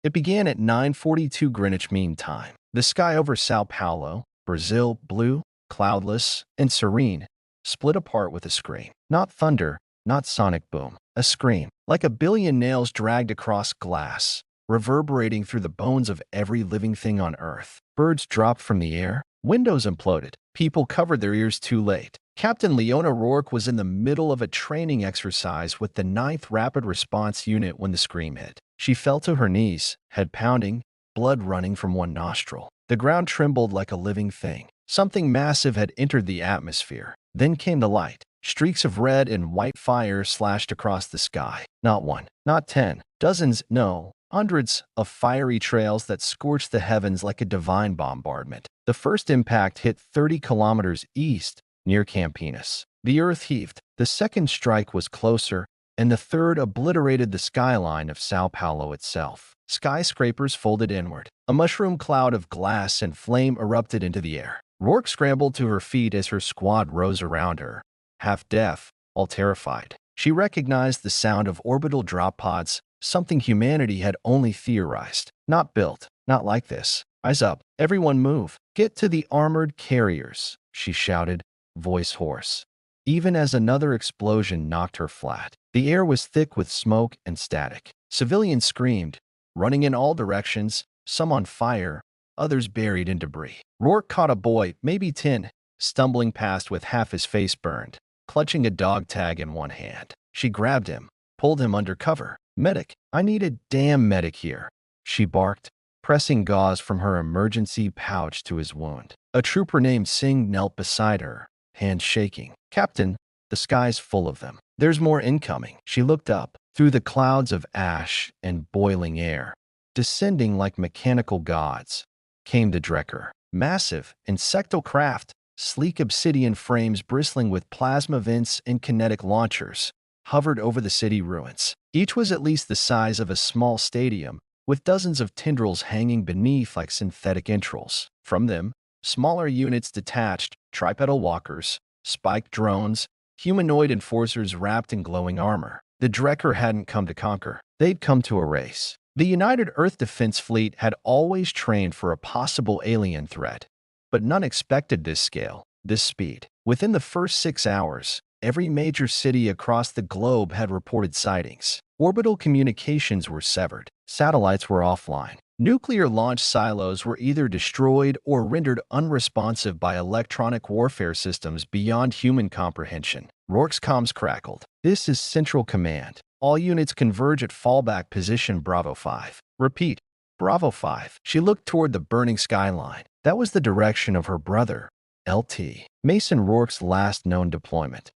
It began at 9:42 Greenwich Mean Time. The sky over Sao Paulo, Brazil, blue, cloudless, and serene, split apart with a scream. Not thunder, not sonic boom. A scream, like a billion nails dragged across glass, reverberating through the bones of every living thing on Earth. Birds dropped from the air, windows imploded, people covered their ears too late. Captain Leona Rourke was in the middle of a training exercise with the 9th Rapid Response Unit when the scream hit. She fell to her knees, head pounding, blood running from one nostril. The ground trembled like a living thing. Something massive had entered the atmosphere. Then came the light. Streaks of red and white fire slashed across the sky. Not one, not 10, dozens, no, hundreds of fiery trails that scorched the heavens like a divine bombardment. The first impact hit 30 kilometers east, near Campinas. The earth heaved. The second strike was closer, and the third obliterated the skyline of Sao Paulo itself. Skyscrapers folded inward. A mushroom cloud of glass and flame erupted into the air. Rourke scrambled to her feet as her squad rose around her. Half deaf, all terrified. She recognized the sound of orbital drop pods, something humanity had only theorized. Not built, not like this. Eyes up, everyone move. Get to the armored carriers, she shouted, voice hoarse. Even as another explosion knocked her flat, the air was thick with smoke and static. Civilians screamed, running in all directions, some on fire, others buried in debris. Rourke caught a boy, maybe 10, stumbling past with half his face burned, clutching a dog tag in one hand. She grabbed him, pulled him under cover. Medic, I need a damn medic here, she barked, pressing gauze from her emergency pouch to his wound. A trooper named Singh knelt beside her, hands shaking. Captain, the sky's full of them. There's more incoming. She looked up. Through the clouds of ash and boiling air, descending like mechanical gods, came the Drekker. Massive, insectal craft, sleek obsidian frames bristling with plasma vents and kinetic launchers, hovered over the city ruins. Each was at least the size of a small stadium, with dozens of tendrils hanging beneath like synthetic entrails. From them, smaller units detached, tripedal walkers, spiked drones, humanoid enforcers wrapped in glowing armor. The Drekker hadn't come to conquer. They'd come to erase. The United Earth Defense Fleet had always trained for a possible alien threat, but none expected this scale, this speed. Within the first 6 hours, every major city across the globe had reported sightings. Orbital communications were severed. Satellites were offline. Nuclear launch silos were either destroyed or rendered unresponsive by electronic warfare systems beyond human comprehension. Rourke's comms crackled. This is Central Command. All units converge at fallback position Bravo 5. Repeat, Bravo 5. She looked toward the burning skyline. That was the direction of her brother, LT. Mason Rourke's last known deployment.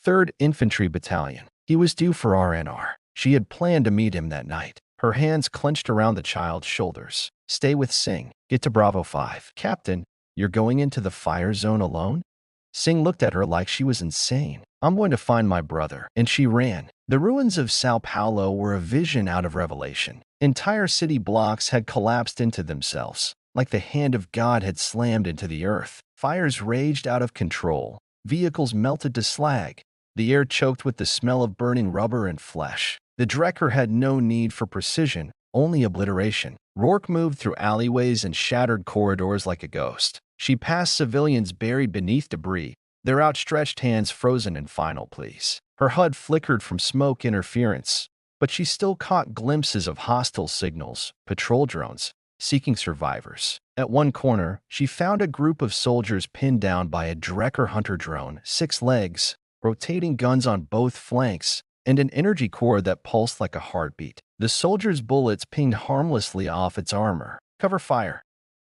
3rd Infantry Battalion. He was due for RNR. She had planned to meet him that night. Her hands clenched around the child's shoulders. Stay with Singh. Get to Bravo 5. Captain, you're going into the fire zone alone? Singh looked at her like she was insane. I'm going to find my brother. And she ran. The ruins of Sao Paulo were a vision out of Revelation. Entire city blocks had collapsed into themselves, like the hand of God had slammed into the earth. Fires raged out of control. Vehicles melted to slag. The air choked with the smell of burning rubber and flesh. The Drekker had no need for precision, only obliteration. Rourke moved through alleyways and shattered corridors like a ghost. She passed civilians buried beneath debris, their outstretched hands frozen in final pleas. Her HUD flickered from smoke interference, but she still caught glimpses of hostile signals, patrol drones, seeking survivors. At one corner, she found a group of soldiers pinned down by a Drekker hunter drone, 6 legs, rotating guns on both flanks, and an energy core that pulsed like a heartbeat. The soldier's bullets pinged harmlessly off its armor. Cover fire,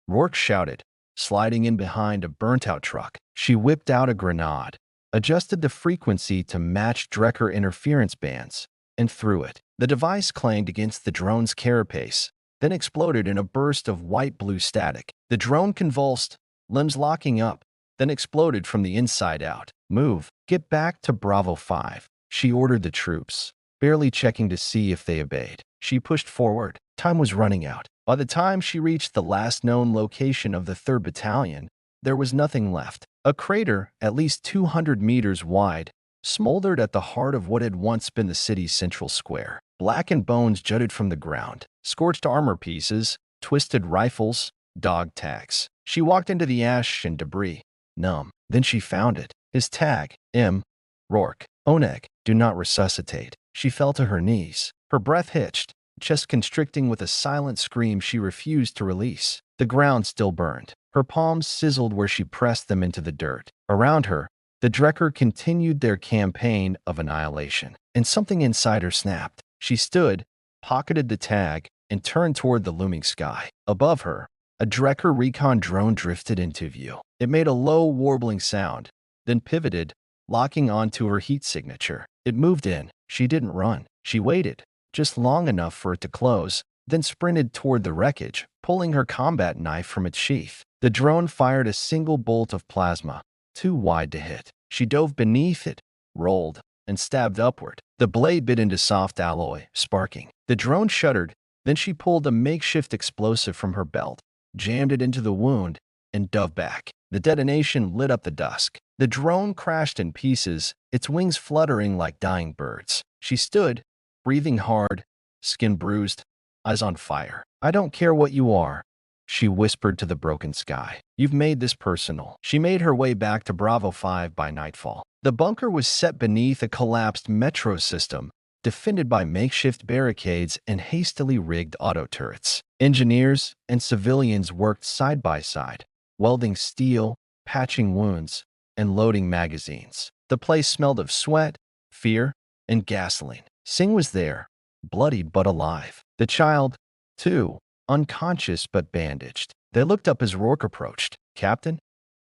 Rourke shouted, sliding in behind a burnt-out truck. She whipped out a grenade, adjusted the frequency to match Drekker interference bands, and threw it. The device clanged against the drone's carapace, then exploded in a burst of white-blue static. The drone convulsed, limbs locking up, then exploded from the inside out. Move. Get back to Bravo 5. She ordered the troops, barely checking to see if they obeyed. She pushed forward. Time was running out. By the time she reached the last known location of the 3rd Battalion, there was nothing left. A crater, at least 200 meters wide, smoldered at the heart of what had once been the city's central square. Blackened bones jutted from the ground, scorched armor pieces, twisted rifles, dog tags. She walked into the ash and debris, numb. Then she found it. His tag, M. Rourke. Oneg, do not resuscitate. She fell to her knees. Her breath hitched, chest constricting with a silent scream she refused to release. The ground still burned. Her palms sizzled where she pressed them into the dirt. Around her, the Drekker continued their campaign of annihilation. And something inside her snapped. She stood, pocketed the tag, and turned toward the looming sky. Above her, a Drekker recon drone drifted into view. It made a low, warbling sound, then pivoted, locking onto her heat signature. It moved in. She didn't run. She waited, just long enough for it to close, then sprinted toward the wreckage, pulling her combat knife from its sheath. The drone fired a single bolt of plasma, too wide to hit. She dove beneath it, rolled, and stabbed upward. The blade bit into soft alloy, sparking. The drone shuddered. Then she pulled a makeshift explosive from her belt, jammed it into the wound, and dove back. The detonation lit up the dusk. The drone crashed in pieces, its wings fluttering like dying birds. She stood, breathing hard, skin bruised, eyes on fire. I don't care what you are, she whispered to the broken sky. You've made this personal. She made her way back to Bravo 5 by nightfall. The bunker was set beneath a collapsed metro system, defended by makeshift barricades and hastily rigged auto turrets. Engineers and civilians worked side by side, welding steel, patching wounds, and loading magazines. The place smelled of sweat, fear, and gasoline. Singh was there, bloodied but alive. The child, too, unconscious but bandaged. They looked up as Rourke approached. Captain?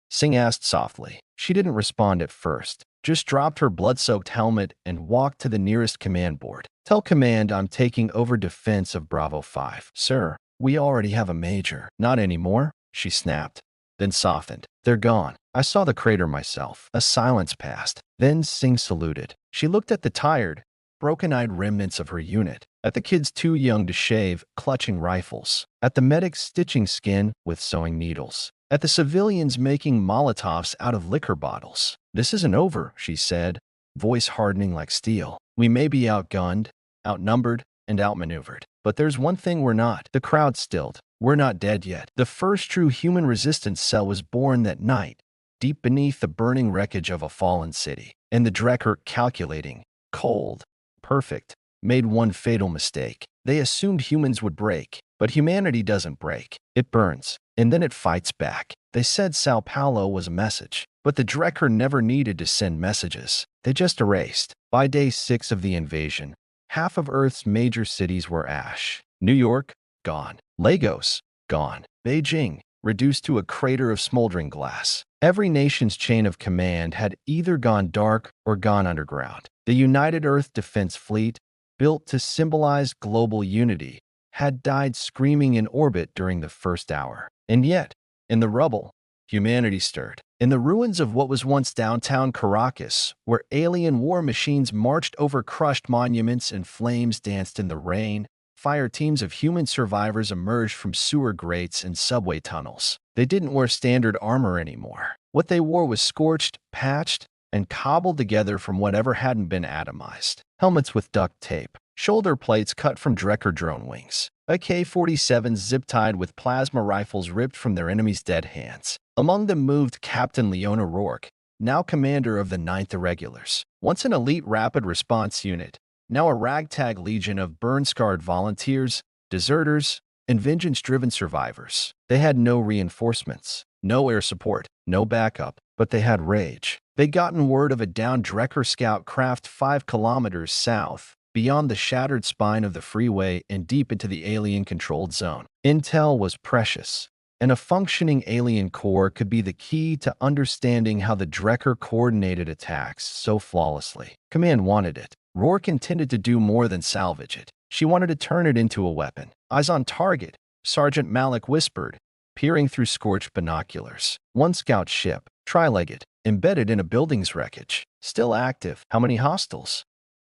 Singh asked softly. She didn't respond at first, just dropped her blood-soaked helmet and walked to the nearest command board. Tell command I'm taking over defense of Bravo 5. Sir, we already have a major. Not anymore, she snapped, then softened. They're gone. I saw the crater myself. A silence passed. Then Singh saluted. She looked at the tired, broken-eyed remnants of her unit, at the kids too young to shave, clutching rifles, at the medics stitching skin with sewing needles, at the civilians making Molotovs out of liquor bottles. This isn't over, she said, voice hardening like steel. We may be outgunned, outnumbered, and outmaneuvered, but there's one thing we're not. The crowd stilled. We're not dead yet. The first true human resistance cell was born that night, deep beneath the burning wreckage of a fallen city. And the Drekker, calculating, cold, perfect, made one fatal mistake. They assumed humans would break, but humanity doesn't break. It burns, and then it fights back. They said Sao Paulo was a message, but the Drekker never needed to send messages. They just erased. By day 6 of the invasion, half of Earth's major cities were ash. New York, gone. Lagos, gone. Beijing, reduced to a crater of smoldering glass. Every nation's chain of command had either gone dark or gone underground. The United Earth Defense Fleet, built to symbolize global unity, had died screaming in orbit during the first hour. And yet, in the rubble, humanity stirred. In the ruins of what was once downtown Caracas, where alien war machines marched over crushed monuments and flames danced in the rain, fire teams of human survivors emerged from sewer grates and subway tunnels. They didn't wear standard armor anymore. What they wore was scorched, patched, and cobbled together from whatever hadn't been atomized. Helmets with duct tape, shoulder plates cut from Drekker drone wings, AK-47s zip-tied with plasma rifles ripped from their enemies' dead hands. Among them moved Captain Leona Rourke, now commander of the 9th Irregulars. Once an elite rapid response unit, now a ragtag legion of burn-scarred volunteers, deserters, and vengeance-driven survivors. They had no reinforcements, no air support, no backup, but they had rage. They'd gotten word of a downed Drekker scout craft 5 kilometers south, beyond the shattered spine of the freeway and deep into the alien-controlled zone. Intel was precious, and a functioning alien core could be the key to understanding how the Drekker coordinated attacks so flawlessly. Command wanted it. Rourke intended to do more than salvage it. She wanted to turn it into a weapon. Eyes on target, Sergeant Malik whispered, peering through scorched binoculars. One scout ship, tri-legged, embedded in a building's wreckage. Still active. How many hostiles?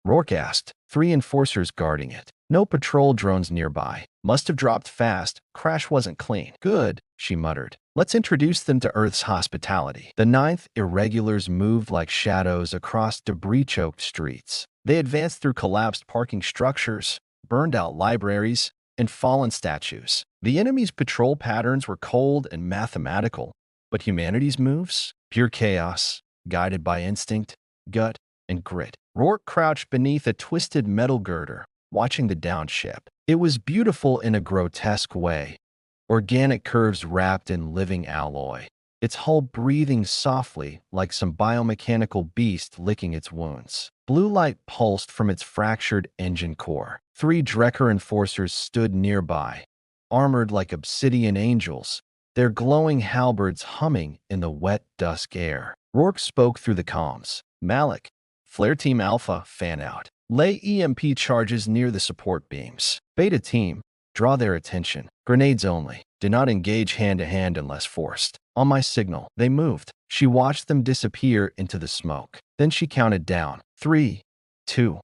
Rourke asked. 3 enforcers guarding it. No patrol drones nearby. Must have dropped fast. Crash wasn't clean. Good, she muttered. Let's introduce them to Earth's hospitality. The ninth irregulars moved like shadows across debris-choked streets. They advanced through collapsed parking structures, burned-out libraries, and fallen statues. The enemy's patrol patterns were cold and mathematical, but humanity's moves? Pure chaos, guided by instinct, gut, and grit. Rourke crouched beneath a twisted metal girder, watching the downed ship. It was beautiful in a grotesque way, organic curves wrapped in living alloy, its hull breathing softly like some biomechanical beast licking its wounds. Blue light pulsed from its fractured engine core. 3 Drekker enforcers stood nearby, armored like obsidian angels, their glowing halberds humming in the wet dusk air. Rourke spoke through the comms. Malik, Flare Team Alpha, fan out. Lay EMP charges near the support beams. Beta Team, draw their attention. Grenades only. Do not engage hand-to-hand unless forced. On my signal, they moved. She watched them disappear into the smoke. Then she counted down. 3, 2,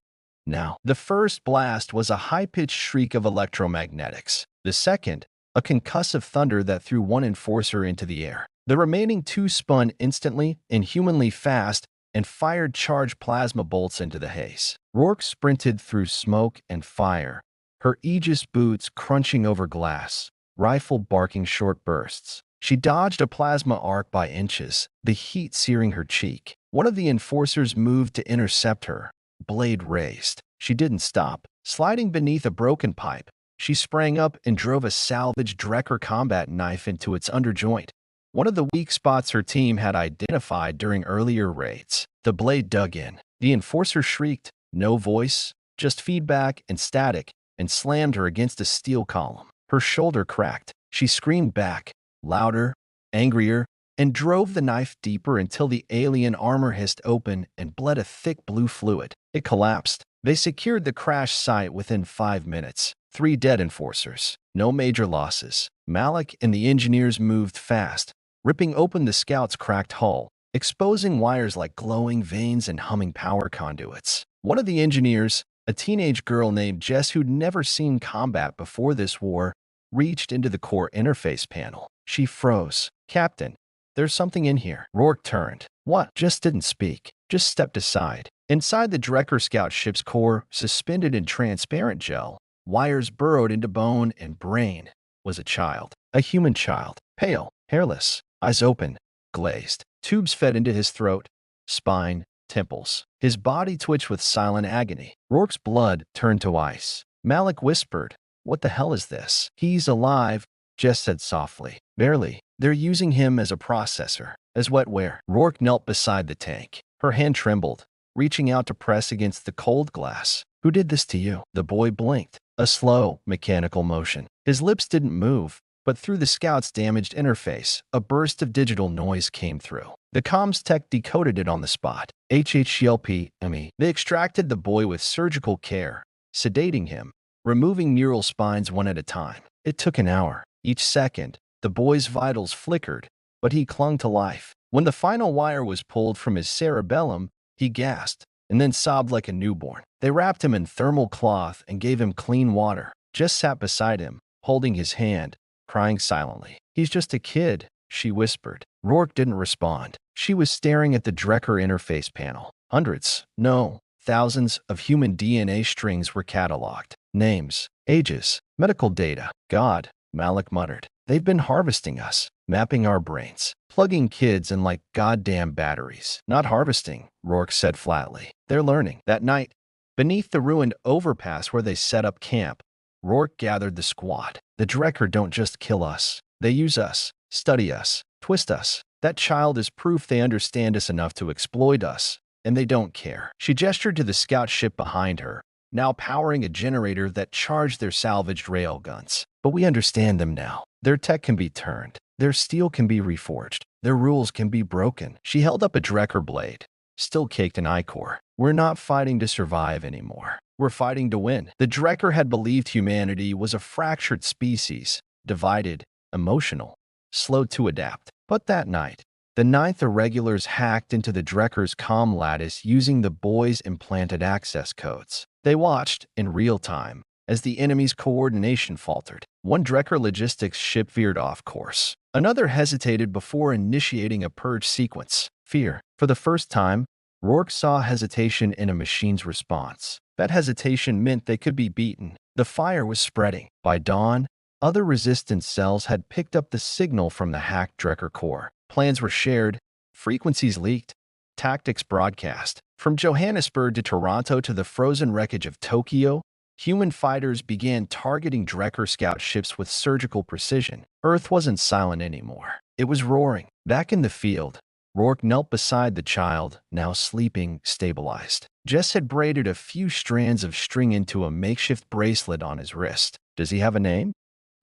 now. The first blast was a high-pitched shriek of electromagnetics. The second, a concussive thunder that threw 1 enforcer into the air. The remaining 2 spun instantly, inhumanly fast, and fired charged plasma bolts into the haze. Rourke sprinted through smoke and fire, her Aegis boots crunching over glass, rifle barking short bursts. She dodged a plasma arc by inches, the heat searing her cheek. One of the enforcers moved to intercept her, blade raised. She didn't stop. Sliding beneath a broken pipe, she sprang up and drove a salvaged Drekker combat knife into its underjoint, one of the weak spots her team had identified during earlier raids. The blade dug in. The enforcer shrieked, no voice, just feedback and static, and slammed her against a steel column. Her shoulder cracked. She screamed back, louder, angrier, and drove the knife deeper until the alien armor hissed open and bled a thick blue fluid. It collapsed. They secured the crash site within 5 minutes. 3 dead enforcers. No major losses. Malik and the engineers moved fast, ripping open the scout's cracked hull, exposing wires like glowing veins and humming power conduits. One of the engineers, a teenage girl named Jess who'd never seen combat before this war, reached into the core interface panel. She froze. Captain, there's something in here. Rourke turned. What? Jess didn't speak, just stepped aside. Inside the Drekker scout ship's core, suspended in transparent gel, wires burrowed into bone and brain, was a child. A human child. Pale, hairless, eyes open, glazed. Tubes fed into his throat, spine, temples. His body twitched with silent agony. Rourke's blood turned to ice. Malik whispered, "What the hell is this?" "He's alive," Jess said softly. "Barely. They're using him as a processor, as wetware." Rourke knelt beside the tank. Her hand trembled, reaching out to press against the cold glass. "Who did this to you?" The boy blinked. A slow, mechanical motion. His lips didn't move, but through the scout's damaged interface, a burst of digital noise came through. The comms tech decoded it on the spot. HHLP-ME. They extracted the boy with surgical care, sedating him, removing neural spines one at a time. It took an hour. Each second, the boy's vitals flickered, but he clung to life. When the final wire was pulled from his cerebellum, he gasped, and then sobbed like a newborn. They wrapped him in thermal cloth and gave him clean water. Jess sat beside him, holding his hand, crying silently. "He's just a kid," she whispered. Rourke didn't respond. She was staring at the Drekker interface panel. Hundreds, no, thousands of human DNA strings were cataloged. Names, ages, medical data. "God," Malik muttered. "They've been harvesting us, mapping our brains, plugging kids in like goddamn batteries." "Not harvesting," Rourke said flatly. "They're learning." That night, beneath the ruined overpass where they set up camp, Rourke gathered the squad. "The Drekker don't just kill us. They use us, study us, twist us. That child is proof they understand us enough to exploit us, and they don't care." She gestured to the scout ship behind her, now powering a generator that charged their salvaged railguns. "But we understand them now. Their tech can be turned. Their steel can be reforged. Their rules can be broken." She held up a Drekker blade, still caked in ichor. "We're not fighting to survive anymore. We're fighting to win." The Drekker had believed humanity was a fractured species, divided, emotional, slow to adapt. But that night, the ninth irregulars hacked into the Drekker's comm lattice using the boy's implanted access codes. They watched, in real time, as the enemy's coordination faltered. One Drekker logistics ship veered off course. Another hesitated before initiating a purge sequence. Fear. For the first time, Rourke saw hesitation in a machine's response. That hesitation meant they could be beaten. The fire was spreading. By dawn, other resistance cells had picked up the signal from the hacked Drekker core. Plans were shared, frequencies leaked, tactics broadcast. From Johannesburg to Toronto to the frozen wreckage of Tokyo, human fighters began targeting Drekker scout ships with surgical precision. Earth wasn't silent anymore. It was roaring. Back in the field, Rourke knelt beside the child, now sleeping, stabilized. Jess had braided a few strands of string into a makeshift bracelet on his wrist. "Does he have a name?"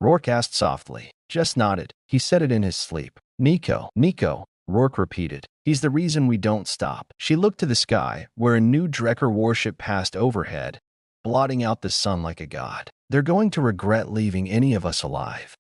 Rourke asked softly. Jess nodded. He said it in his sleep. "Nico." "Nico," Rourke repeated. "He's the reason we don't stop." She looked to the sky, where a new Drekker warship passed overhead, blotting out the sun like a god. "They're going to regret leaving any of us alive."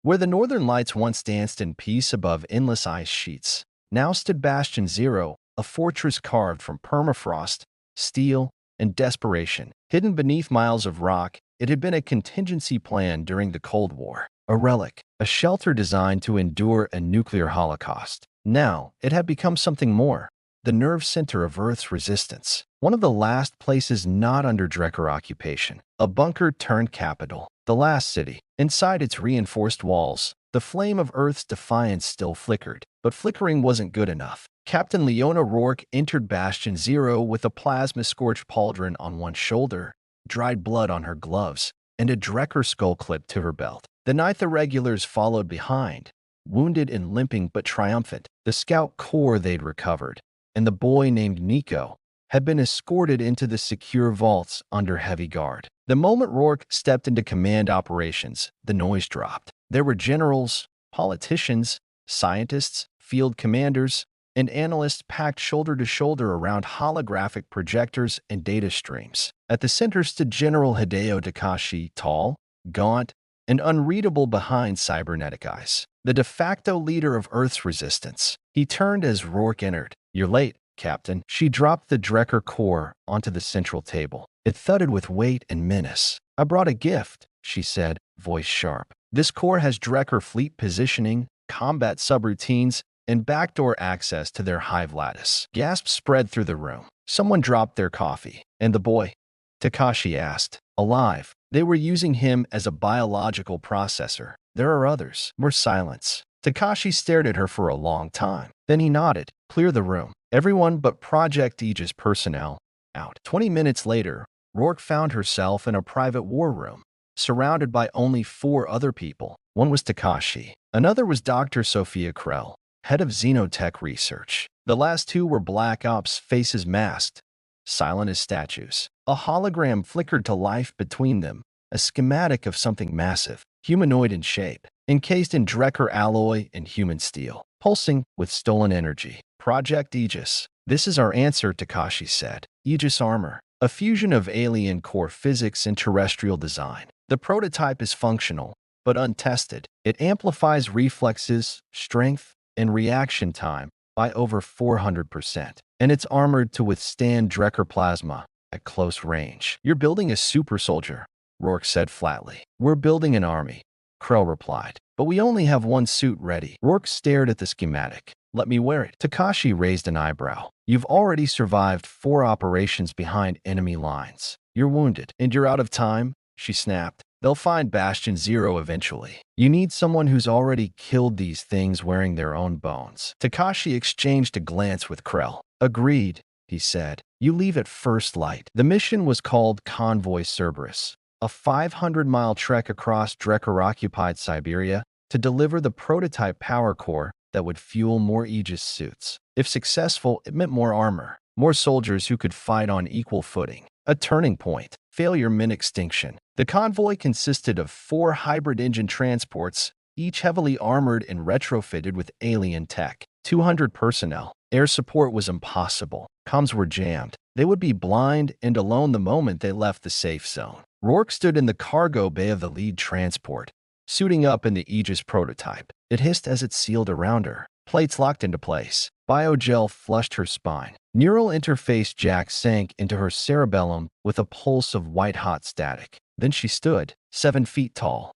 Where the northern lights once danced in peace above endless ice sheets, now stood Bastion Zero, a fortress carved from permafrost, steel, and desperation. Hidden beneath miles of rock, it had been a contingency plan during the Cold War, a relic, a shelter designed to endure a nuclear holocaust. Now, it had become something more, the nerve center of Earth's resistance. One of the last places not under Drekker occupation, a bunker turned capital, the last city. Inside its reinforced walls, the flame of Earth's defiance still flickered. But flickering wasn't good enough. Captain Leona Rourke entered Bastion Zero with a plasma-scorched pauldron on one shoulder, dried blood on her gloves, and a Drekker skull clip to her belt. The Ninth Irregulars followed behind, wounded and limping but triumphant. The scout corps they'd recovered, and the boy named Nico, had been escorted into the secure vaults under heavy guard. The moment Rourke stepped into command operations, the noise dropped. There were generals, politicians, scientists, field commanders, and analysts packed shoulder to shoulder around holographic projectors and data streams. At the center stood General Hideo Takashi, tall, gaunt, and unreadable behind cybernetic eyes, the de facto leader of Earth's resistance. He turned as Rourke entered. "You're late, Captain." She dropped the Drekker core onto the central table. It thudded with weight and menace. "I brought a gift," she said, voice sharp. "This core has Drekker fleet positioning, combat subroutines, and backdoor access to their hive lattice." Gasps spread through the room. Someone dropped their coffee. "And the boy?" Takashi asked. "Alive. They were using him as a biological processor. There are others." More silence. Takashi stared at her for a long time. Then he nodded. "Clear the room. Everyone but Project Aegis personnel, out." 20 minutes later, Rourke found herself in a private war room, surrounded by only 4 other people. One was Takashi. Another was Dr. Sophia Krell, head of Xenotech research. The last 2 were Black Ops faces masked, silent as statues. A hologram flickered to life between them, a schematic of something massive, humanoid in shape, encased in Drekker alloy and human steel, pulsing with stolen energy. "Project Aegis. This is our answer," Takashi said. "Aegis armor, a fusion of alien core physics and terrestrial design. The prototype is functional, but untested. It amplifies reflexes, strength, and reaction time by over 400%, and it's armored to withstand Drekker plasma at close range." "You're building a super soldier," Rourke said flatly. "We're building an army," Krell replied. "But we only have one suit ready." Rourke stared at the schematic. "Let me wear it." Takashi raised an eyebrow. "You've already survived 4 operations behind enemy lines. You're wounded, and you're out of time," she snapped. "They'll find Bastion Zero eventually. You need someone who's already killed these things wearing their own bones." Takashi exchanged a glance with Krell. "Agreed," he said. "You leave at first light." The mission was called Convoy Cerberus, a 500-mile trek across Drekker-occupied Siberia to deliver the prototype power core that would fuel more Aegis suits. If successful, it meant more armor, more soldiers who could fight on equal footing. A turning point. Failure meant extinction. The convoy consisted of 4 hybrid engine transports, each heavily armored and retrofitted with alien tech. 200 personnel. Air support was impossible. Comms were jammed. They would be blind and alone the moment they left the safe zone. Rourke stood in the cargo bay of the lead transport, suiting up in the Aegis prototype. It hissed as it sealed around her. Plates locked into place. Biogel flushed her spine. Neural interface jack sank into her cerebellum with a pulse of white-hot static. Then she stood, 7 feet tall,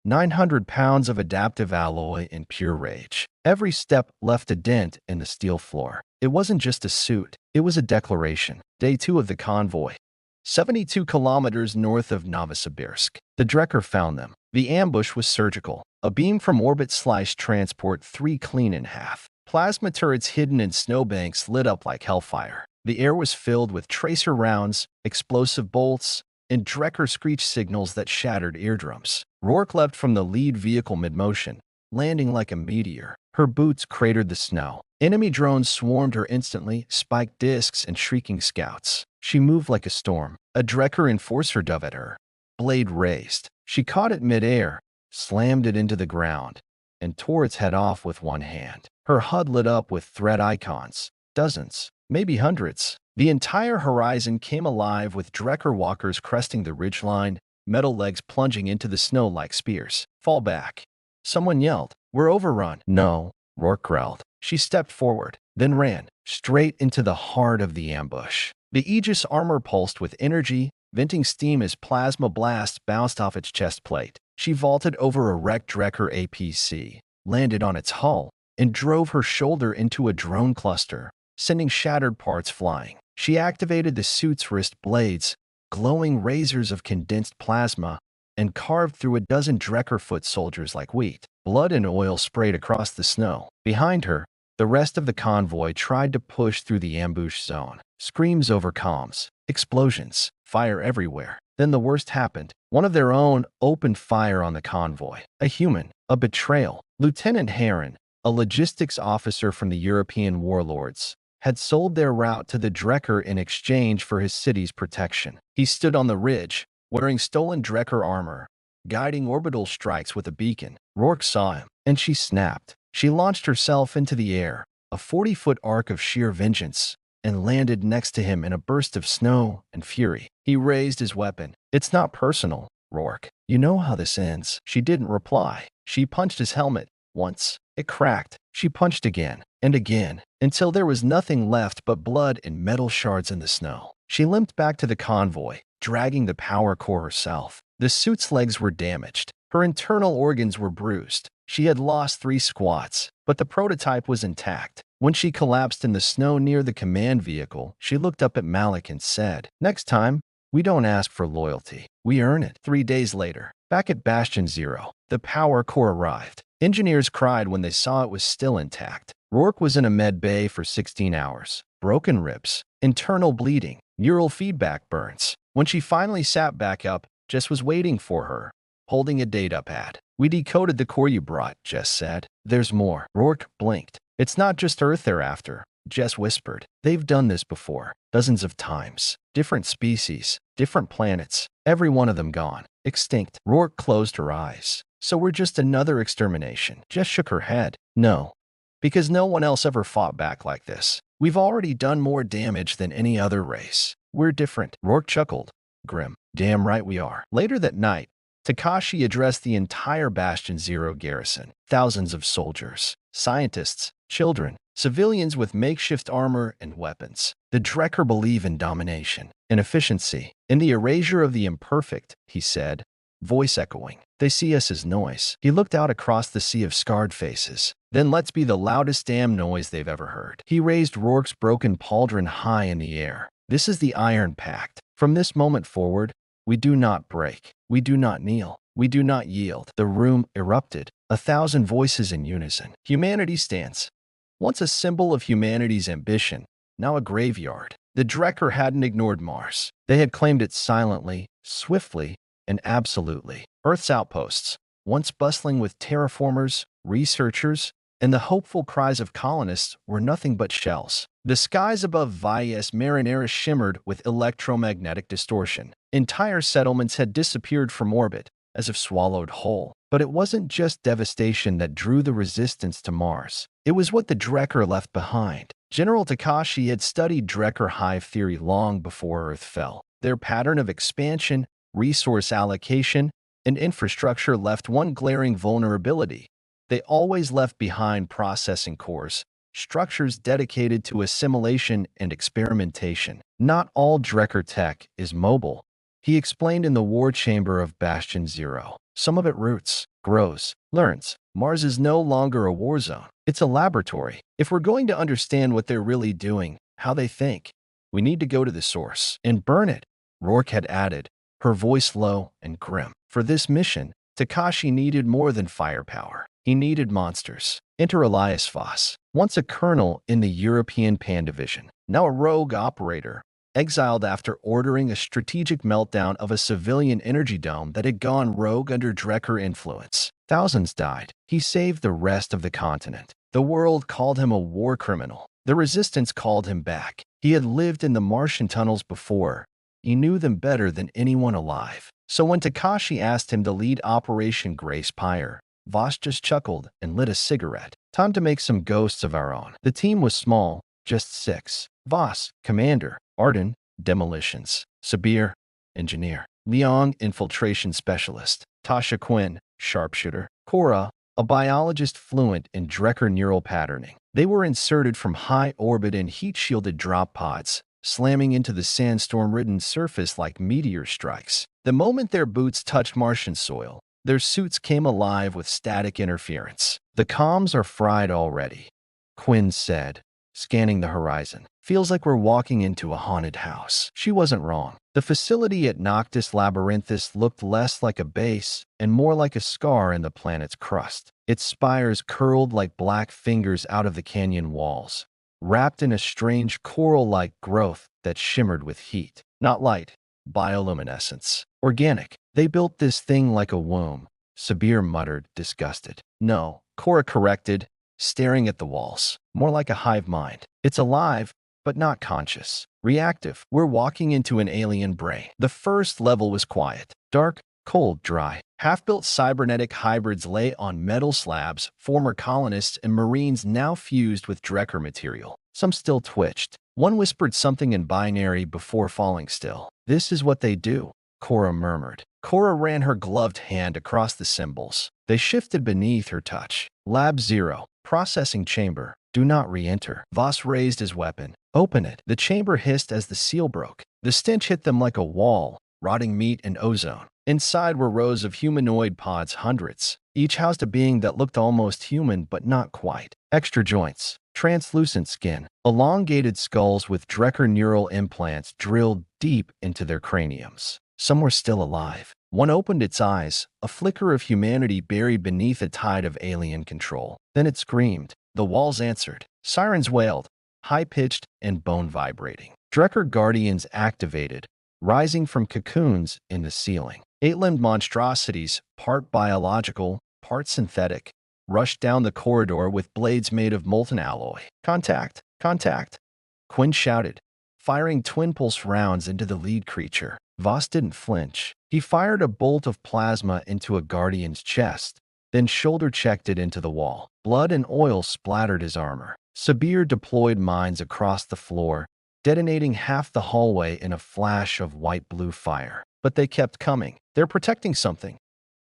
900 pounds of adaptive alloy in pure rage. Every step left a dent in the steel floor. It wasn't just a suit, it was a declaration. Day 2 of the convoy. 72 kilometers north of Novosibirsk. The Drekker found them. The ambush was surgical. A beam from orbit sliced Transport 3 clean in half. Plasma turrets hidden in snowbanks lit up like hellfire. The air was filled with tracer rounds, explosive bolts, and Drekker screech signals that shattered eardrums. Rourke leapt from the lead vehicle mid-motion, landing like a meteor. Her boots cratered the snow. Enemy drones swarmed her instantly, spiked discs and shrieking scouts. She moved like a storm. A Drekker enforcer dove at her. Blade raised. She caught it mid-air, slammed it into the ground, and tore its head off with one hand. Her HUD lit up with threat icons. Dozens, maybe hundreds. The entire horizon came alive with Drekker walkers cresting the ridgeline, metal legs plunging into the snow like spears. Fall back. Someone yelled. We're overrun. No, Rourke growled. She stepped forward, then ran, straight into the heart of the ambush. The Aegis armor pulsed with energy, venting steam as plasma blasts bounced off its chest plate. She vaulted over a wrecked Drekker APC, landed on its hull, and drove her shoulder into a drone cluster, sending shattered parts flying. She activated the suit's wrist blades, glowing razors of condensed plasma, and carved through a dozen Drekker foot soldiers like wheat. Blood and oil sprayed across the snow. Behind her, the rest of the convoy tried to push through the ambush zone. Screams over comms, explosions, fire everywhere. Then the worst happened. One of their own opened fire on the convoy. A human, a betrayal. Lieutenant Heron, a logistics officer from the European warlords, had sold their route to the Drekker in exchange for his city's protection. He stood on the ridge, wearing stolen Drekker armor, guiding orbital strikes with a beacon. Rourke saw him, and she snapped. She launched herself into the air, a 40-foot arc of sheer vengeance, and landed next to him in a burst of snow and fury. He raised his weapon. It's not personal, Rourke. You know how this ends. She didn't reply. She punched his helmet once. It cracked. She punched again and again, until there was nothing left but blood and metal shards in the snow. She limped back to the convoy, dragging the power core herself. The suit's legs were damaged. Her internal organs were bruised. She had lost 3 squats, but the prototype was intact. When she collapsed in the snow near the command vehicle, she looked up at Malik and said, "Next time, we don't ask for loyalty. We earn it." 3 days later, back at Bastion Zero, the power core arrived. Engineers cried when they saw it was still intact. Rourke was in a med bay for 16 hours. Broken ribs, internal bleeding, neural feedback burns. When she finally sat back up, Jess was waiting for her, holding a data pad. "We decoded the core you brought," Jess said. "There's more." Rourke blinked. "It's not just Earth they're after," Jess whispered. "They've done this before, dozens of times. Different species, different planets, every one of them gone, extinct." Rourke closed her eyes. "So we're just another extermination." Jess shook her head. "No, because no one else ever fought back like this. We've already done more damage than any other race. We're different." Rourke chuckled. Grim. "Damn right we are." Later that night, Takashi addressed the entire Bastion Zero garrison. Thousands of soldiers, scientists, children, civilians with makeshift armor and weapons. The Drekker believe in domination and efficiency, in the erasure of the imperfect, he said, voice echoing. They see us as noise. He looked out across the sea of scarred faces. Then let's be the loudest damn noise they've ever heard. He raised Rourke's broken pauldron high in the air. This is the Iron Pact. From this moment forward, we do not break. We do not kneel. We do not yield. The room erupted, 1,000 voices in unison. Humanity stands. Once a symbol of humanity's ambition, now a graveyard. The Drekker hadn't ignored Mars. They had claimed it silently, swiftly, and absolutely. Earth's outposts, once bustling with terraformers, researchers, and the hopeful cries of colonists, were nothing but shells. The skies above Vias Marinera shimmered with electromagnetic distortion. Entire settlements had disappeared from orbit, as if swallowed whole. But it wasn't just devastation that drew the resistance to Mars. It was what the Drekker left behind. General Takashi had studied Drekker hive theory long before Earth fell. Their pattern of expansion, resource allocation, and infrastructure left one glaring vulnerability. They always left behind processing cores, structures dedicated to assimilation and experimentation. Not all Drekker tech is mobile. He explained in the war chamber of Bastion Zero. Some of it roots, grows, learns. Mars is no longer a war zone. It's a laboratory. If we're going to understand what they're really doing, how they think, we need to go to the source and burn it, Rourke had added, her voice low and grim. For this mission, Takashi needed more than firepower. He needed monsters. Enter Elias Voss, once a colonel in the European Pan Division, now a rogue operator, exiled after ordering a strategic meltdown of a civilian energy dome that had gone rogue under Drecker influence. Thousands died. He saved the rest of the continent. The world called him a war criminal. The resistance called him back. He had lived in the Martian tunnels before. He knew them better than anyone alive. So when Takashi asked him to lead Operation Grace Pyre, Voss just chuckled and lit a cigarette. Time to make some ghosts of our own. The team was small, just 6. Voss, commander. Arden, demolitions. Sabir, engineer. Leong, infiltration specialist. Tasha Quinn, sharpshooter. Cora, a biologist fluent in Drecker neural patterning. They were inserted from high orbit in heat-shielded drop pods, slamming into the sandstorm-ridden surface like meteor strikes. The moment their boots touched Martian soil, their suits came alive with static interference. The comms are fried already, Quinn said, scanning the horizon. Feels like we're walking into a haunted house. She wasn't wrong. The facility at Noctis Labyrinthus looked less like a base and more like a scar in the planet's crust. Its spires curled like black fingers out of the canyon walls, wrapped in a strange coral-like growth that shimmered with heat. Not light, bioluminescence. Organic. They built this thing like a womb, Sabir muttered, disgusted. No, Cora corrected, staring at the walls. More like a hive mind. It's alive, but not conscious. Reactive. We're walking into an alien brain. The first level was quiet. Dark, cold, dry. Half-built cybernetic hybrids lay on metal slabs, former colonists and marines now fused with Drecker material. Some still twitched. One whispered something in binary before falling still. This is what they do, Cora murmured. Cora ran her gloved hand across the symbols. They shifted beneath her touch. Lab 0. Processing chamber. Do not re-enter. Voss raised his weapon. Open it. The chamber hissed as the seal broke. The stench hit them like a wall, rotting meat and ozone. Inside were rows of humanoid pods, hundreds. Each housed a being that looked almost human but not quite. Extra joints, translucent skin, elongated skulls with Drecker neural implants drilled deep into their craniums. Some were still alive. One opened its eyes, a flicker of humanity buried beneath a tide of alien control. Then it screamed. The walls answered. Sirens wailed, high-pitched and bone-vibrating. Drecker Guardians activated, rising from cocoons in the ceiling. 8-limbed monstrosities, part biological, part synthetic, rushed down the corridor with blades made of molten alloy. Contact! Contact! Quinn shouted, firing twin-pulse rounds into the lead creature. Voss didn't flinch. He fired a bolt of plasma into a Guardian's chest, then shoulder-checked it into the wall. Blood and oil splattered his armor. Sabir deployed mines across the floor, detonating half the hallway in a flash of white-blue fire. But they kept coming. They're protecting something.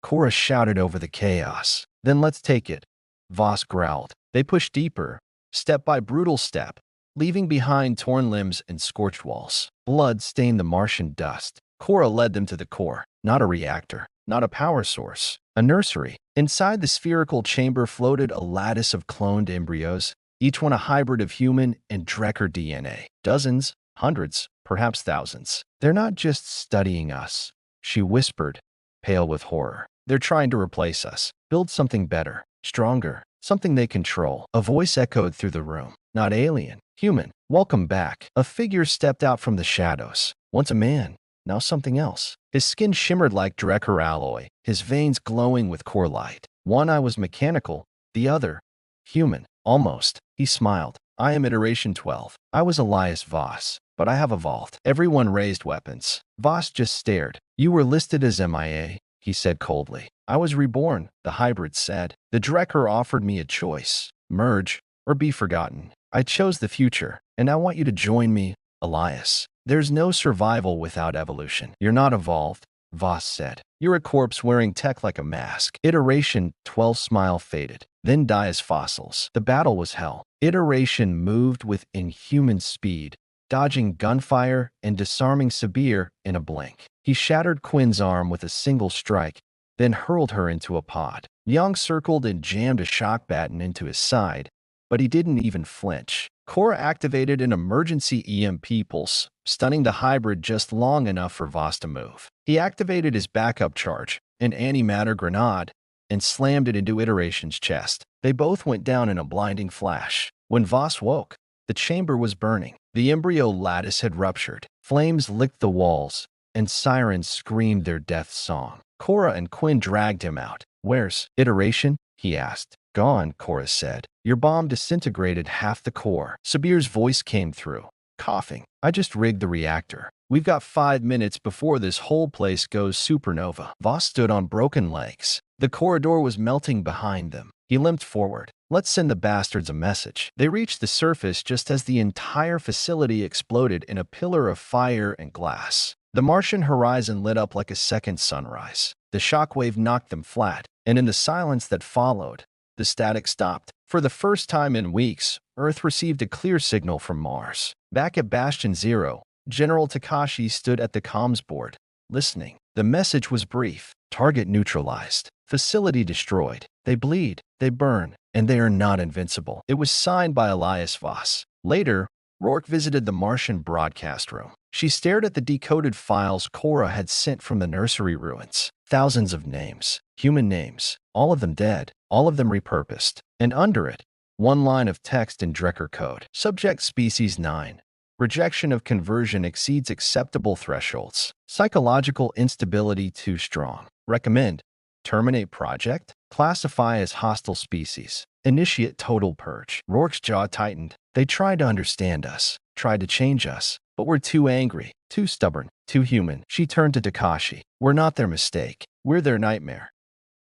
Cora shouted over the chaos. Then let's take it, Voss growled. They pushed deeper, step by brutal step, leaving behind torn limbs and scorched walls. Blood stained the Martian dust. Cora led them to the core. Not a reactor, not a power source. A nursery. Inside the spherical chamber floated a lattice of cloned embryos, each one a hybrid of human and Drecker DNA. Dozens, hundreds, perhaps thousands. They're not just studying us, she whispered, pale with horror. They're trying to replace us, build something better, stronger, something they control. A voice echoed through the room. Not alien, human. Welcome back. A figure stepped out from the shadows. Once a man, now something else. His skin shimmered like Drecker alloy, his veins glowing with core light. One eye was mechanical, the other, human. Almost. He smiled. I am Iteration 12. I was Elias Voss, but I have evolved. Everyone raised weapons. Voss just stared. You were listed as MIA, he said coldly. I was reborn, the hybrid said. The Drecker offered me a choice. Merge or be forgotten. I chose the future, and I want you to join me, Elias. There's no survival without evolution. You're not evolved, Voss said. You're a corpse wearing tech like a mask. Iteration 12 smile faded, then die as fossils. The battle was hell. Iteration moved with inhuman speed, dodging gunfire and disarming Sabir in a blink. He shattered Quinn's arm with a single strike, then hurled her into a pod. Young circled and jammed a shock baton into his side, but he didn't even flinch. Cora activated an emergency EMP pulse, stunning the hybrid just long enough for Voss to move. He activated his backup charge, an antimatter grenade, and slammed it into Iteration's chest. They both went down in a blinding flash. When Voss woke, the chamber was burning. The embryo lattice had ruptured. Flames licked the walls, and sirens screamed their death song. Cora and Quinn dragged him out. "Where's Iteration?" he asked. "Gone," Cora said. "Your bomb disintegrated half the core." Sabir's voice came through, coughing. "I just rigged the reactor. We've got 5 minutes before this whole place goes supernova." Voss stood on broken legs. The corridor was melting behind them. He limped forward. "Let's send the bastards a message." They reached the surface just as the entire facility exploded in a pillar of fire and glass. The Martian horizon lit up like a second sunrise. The shockwave knocked them flat, and in the silence that followed, the static stopped. For the first time in weeks, Earth received a clear signal from Mars. Back at Bastion Zero, General Takashi stood at the comms board, listening. The message was brief. Target neutralized. Facility destroyed. They bleed, they burn, and they are not invincible. It was signed by Elias Voss. Later, Rourke visited the Martian broadcast room. She stared at the decoded files Cora had sent from the nursery ruins. Thousands of names, human names, all of them dead, all of them repurposed. And under it, one line of text in Drecker code. Subject Species 9. Rejection of conversion exceeds acceptable thresholds. Psychological instability too strong. Recommend. Terminate project. Classify as hostile species. Initiate total purge. Rourke's jaw tightened. They tried to understand us, tried to change us, but we're too angry, too stubborn, too human. She turned to Takashi. "We're not their mistake. We're their nightmare."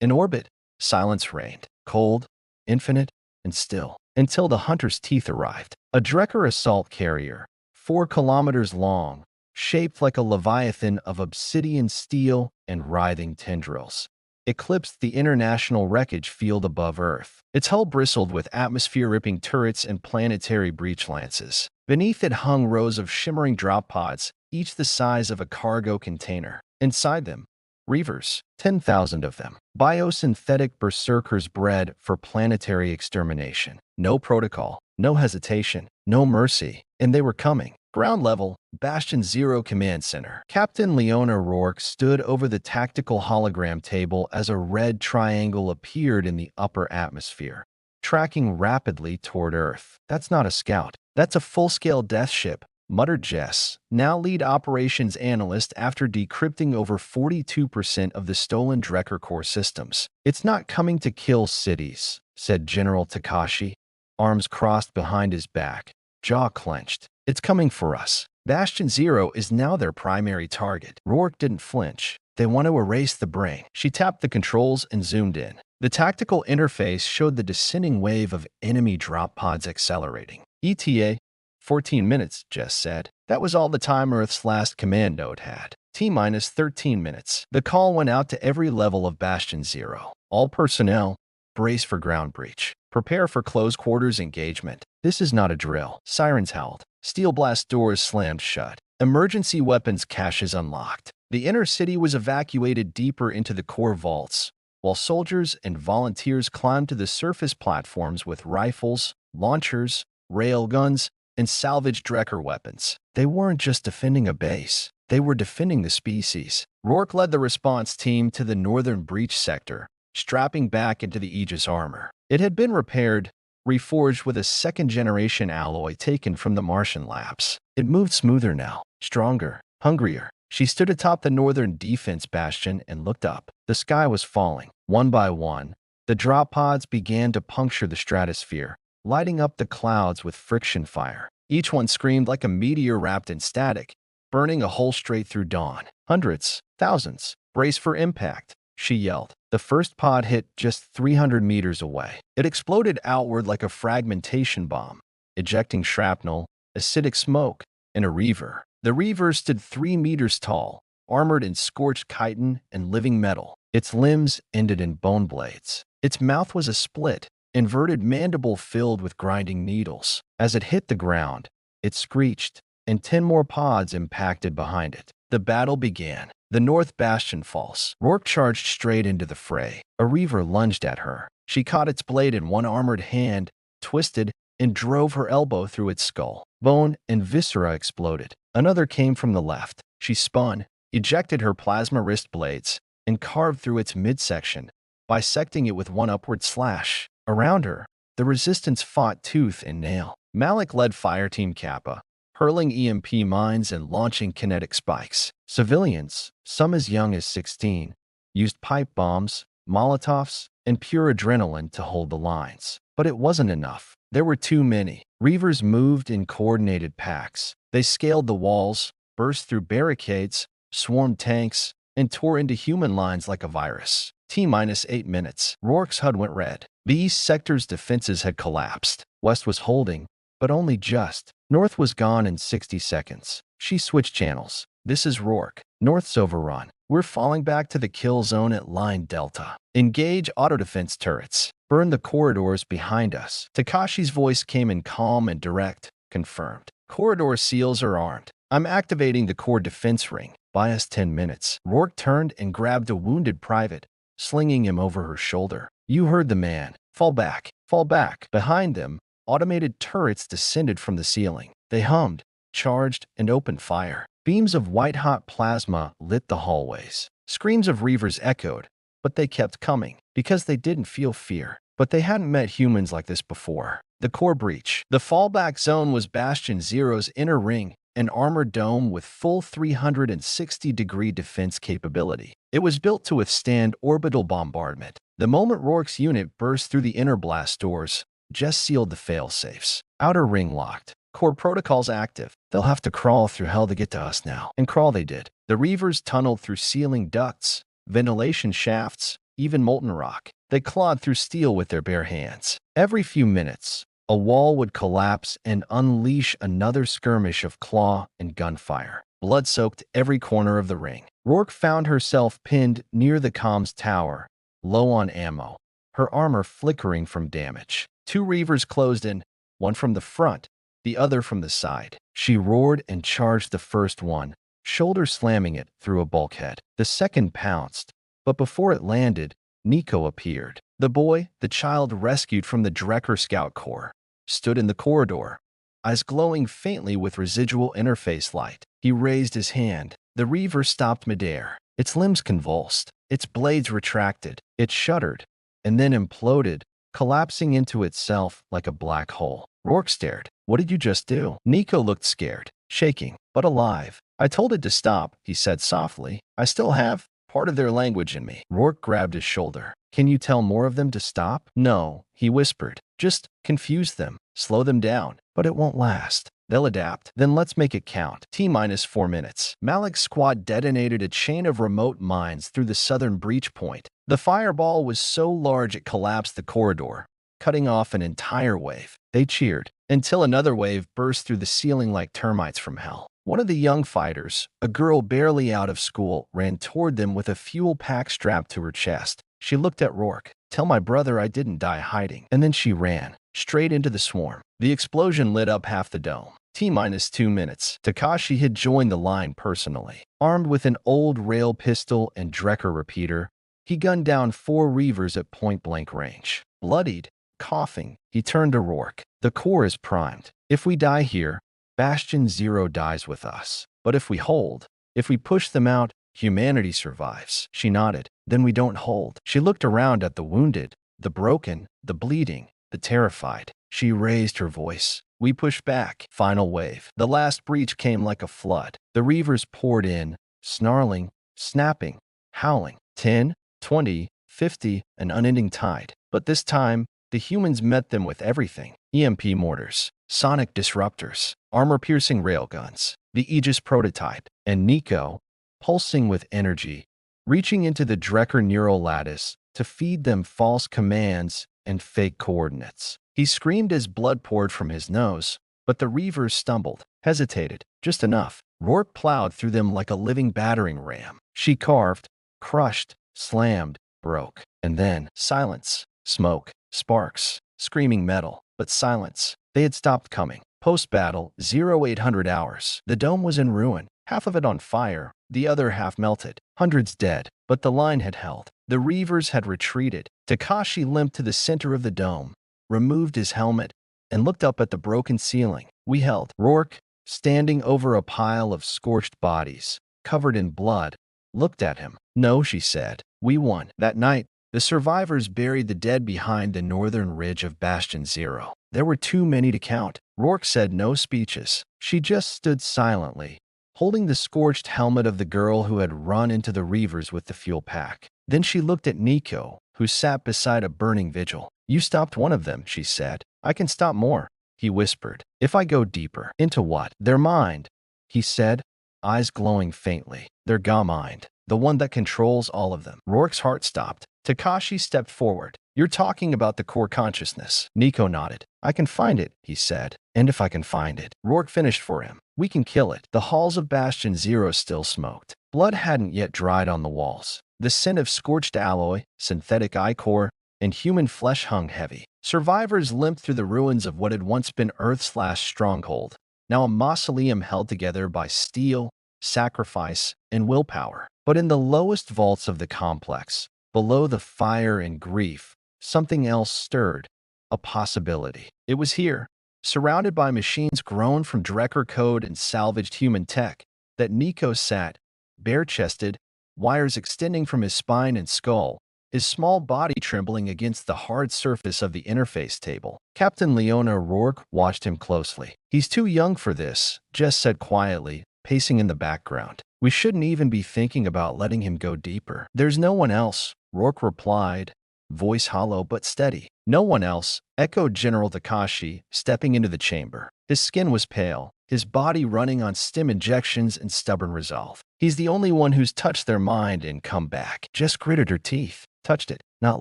In orbit, silence reigned, cold, infinite, and still, until the hunter's teeth arrived. A Drecker assault carrier, 4 kilometers long, shaped like a leviathan of obsidian steel and writhing tendrils, eclipsed the international wreckage field above Earth. Its hull bristled with atmosphere-ripping turrets and planetary breach lances. Beneath it hung rows of shimmering drop pods, each the size of a cargo container. Inside them, reavers, 10,000 of them. Biosynthetic berserkers bred for planetary extermination. No protocol, no hesitation, no mercy. And they were coming. Ground level, Bastion Zero Command Center. Captain Leona Rourke stood over the tactical hologram table as a red triangle appeared in the upper atmosphere, tracking rapidly toward Earth. "That's not a scout. That's a full-scale death ship," muttered Jess, now lead operations analyst after decrypting over 42% of the stolen Drecker core systems. "It's not coming to kill cities," said General Takashi, arms crossed behind his back, jaw clenched. "It's coming for us. Bastion Zero is now their primary target." Rourke didn't flinch. "They want to erase the brain." She tapped the controls and zoomed in. The tactical interface showed the descending wave of enemy drop pods accelerating. "ETA, 14 minutes, Jess said. That was all the time Earth's last command node had. T-minus 13 minutes. The call went out to every level of Bastion Zero. "All personnel, brace for ground breach. Prepare for close quarters engagement. This is not a drill." Sirens howled. Steel blast doors slammed shut. Emergency weapons caches unlocked. The inner city was evacuated deeper into the core vaults, while soldiers and volunteers climbed to the surface platforms with rifles, launchers, railguns, and salvaged Drecker weapons. They weren't just defending a base. They were defending the species. Rourke led the response team to the northern breach sector, strapping back into the Aegis armor. It had been repaired, reforged with a second-generation alloy taken from the Martian labs. It moved smoother now, stronger, hungrier. She stood atop the northern defense bastion and looked up. The sky was falling. One by one, the drop pods began to puncture the stratosphere, lighting up the clouds with friction fire. Each one screamed like a meteor wrapped in static, burning a hole straight through dawn. "Hundreds, thousands, brace for impact," she yelled. The first pod hit just 300 meters away. It exploded outward like a fragmentation bomb, ejecting shrapnel, acidic smoke, and a reaver. The reaver stood 3 meters tall, armored in scorched chitin and living metal. Its limbs ended in bone blades. Its mouth was a split, inverted mandible filled with grinding needles. As it hit the ground, it screeched, and 10 more pods impacted behind it. The battle began. The North Bastion falls. Rourke charged straight into the fray. A Reaver lunged at her. She caught its blade in one armored hand, twisted, and drove her elbow through its skull. Bone and viscera exploded. Another came from the left. She spun, ejected her plasma wrist blades, and carved through its midsection, bisecting it with one upward slash. Around her, the resistance fought tooth and nail. Malik led Fireteam Kappa, hurling EMP mines and launching kinetic spikes. Civilians, some as young as 16, used pipe bombs, Molotovs, and pure adrenaline to hold the lines. But it wasn't enough. There were too many. Reavers moved in coordinated packs. They scaled the walls, burst through barricades, swarmed tanks, and tore into human lines like a virus. T-8 minutes. Rourke's HUD went red. The east sector's defenses had collapsed. West was holding, but only just. North was gone in 60 seconds. She switched channels. This is Rourke. North's overrun. We're falling back to the kill zone at Line Delta. Engage autodefense turrets. Burn the corridors behind us. Takashi's voice came in calm and direct. Confirmed. Corridor seals are armed. I'm activating the core defense ring. Buy us 10 minutes. Rourke turned and grabbed a wounded private, slinging him over her shoulder. You heard the man. Fall back. Fall back. Behind them, automated turrets descended from the ceiling. They hummed, charged, and opened fire. Beams of white-hot plasma lit the hallways. Screams of Reavers echoed, but they kept coming because they didn't feel fear. But they hadn't met humans like this before. The core breach. The fallback zone was Bastion Zero's inner ring, an armored dome with full 360-degree defense capability. It was built to withstand orbital bombardment. The moment Rourke's unit burst through the inner blast doors, Jess sealed the failsafes. Outer ring locked. Core protocols active. They'll have to crawl through hell to get to us now. And crawl they did. The Reavers tunneled through ceiling ducts, ventilation shafts, even molten rock. They clawed through steel with their bare hands. Every few minutes, a wall would collapse and unleash another skirmish of claw and gunfire. Blood soaked every corner of the ring. Rourke found herself pinned near the comms tower, low on ammo, her armor flickering from damage. Two Reavers closed in, one from the front, the other from the side. She roared and charged the first one, shoulder slamming it through a bulkhead. The second pounced, but before it landed, Nico appeared. The boy, the child rescued from the Drecker Scout Corps, stood in the corridor, eyes glowing faintly with residual interface light. He raised his hand. The Reaver stopped midair. Its limbs convulsed. Its blades retracted. It shuddered, and then imploded, collapsing into itself like a black hole. Rourke stared. What did you just do? Nico looked scared, shaking, but alive. I told it to stop, he said softly. I still have part of their language in me. Rourke grabbed his shoulder. Can you tell more of them to stop? No, he whispered. Just confuse them, slow them down, but it won't last. They'll adapt. Then let's make it count. T-4 minutes. Malik's squad detonated a chain of remote mines through the southern breach point. The fireball was so large it collapsed the corridor, cutting off an entire wave. They cheered, until another wave burst through the ceiling like termites from hell. One of the young fighters, a girl barely out of school, ran toward them with a fuel pack strapped to her chest. She looked at Rourke. Tell my brother I didn't die hiding. And then she ran, straight into the swarm. The explosion lit up half the dome. T-2 minutes. Takashi had joined the line personally. Armed with an old rail pistol and Drecker repeater, he gunned down 4 Reavers at point-blank range. Bloodied, coughing, he turned to Rourke. The core is primed. If we die here, Bastion Zero dies with us. But if we hold, if we push them out, humanity survives. She nodded. Then we don't hold. She looked around at the wounded, the broken, the bleeding, the terrified. She raised her voice. We push back. Final wave. The last breach came like a flood. The Reavers poured in, snarling, snapping, howling. 10, 20, 50, an unending tide. But this time, the humans met them with everything. EMP mortars, sonic disruptors, armor-piercing railguns, the Aegis prototype, and Nico, pulsing with energy, reaching into the Drecker neural lattice to feed them false commands and fake coordinates. He screamed as blood poured from his nose, but the Reavers stumbled, hesitated, just enough. Rourke plowed through them like a living battering ram. She carved, crushed, slammed, broke. And then silence, smoke, sparks, screaming metal, but silence. They had stopped coming. Post-battle, 0800 hours. The dome was in ruin, half of it on fire, the other half melted. hundreds dead, but the line had held. The Reavers had retreated. Takashi limped to the center of the dome, removed his helmet, and looked up at the broken ceiling. We held. Rourke, standing over a pile of scorched bodies, covered in blood, looked at him. No, she said. We won. That night, the survivors buried the dead behind the northern ridge of Bastion Zero. There were too many to count. Rourke said no speeches. She just stood silently, holding the scorched helmet of the girl who had run into the Reavers with the fuel pack. Then she looked at Nico, who sat beside a burning vigil. You stopped one of them, she said. I can stop more, he whispered. If I go deeper. Into what? Their mind, he said, eyes glowing faintly. Their mind, the one that controls all of them. Rourke's heart stopped. Takashi stepped forward. You're talking about the core consciousness. Nico nodded. I can find it, he said. And if I can find it, Rourke finished for him. We can kill it. The halls of Bastion Zero still smoked. Blood hadn't yet dried on the walls. The scent of scorched alloy, synthetic ichor, and human flesh hung heavy. Survivors limped through the ruins of what had once been Earth's last stronghold, now a mausoleum held together by steel, sacrifice, and willpower. But in the lowest vaults of the complex, below the fire and grief, something else stirred, a possibility. It was here, surrounded by machines grown from Drecker code and salvaged human tech, that Nico sat, bare-chested, wires extending from his spine and skull, his small body trembling against the hard surface of the interface table. Captain Leona Rourke watched him closely. He's too young for this, Jess said quietly, pacing in the background. We shouldn't even be thinking about letting him go deeper. There's no one else, Rourke replied, voice hollow but steady. No one else, echoed General Takashi, stepping into the chamber. His skin was pale, his body running on stim injections and stubborn resolve. He's the only one who's touched their mind and come back. Just gritted her teeth. Touched it, not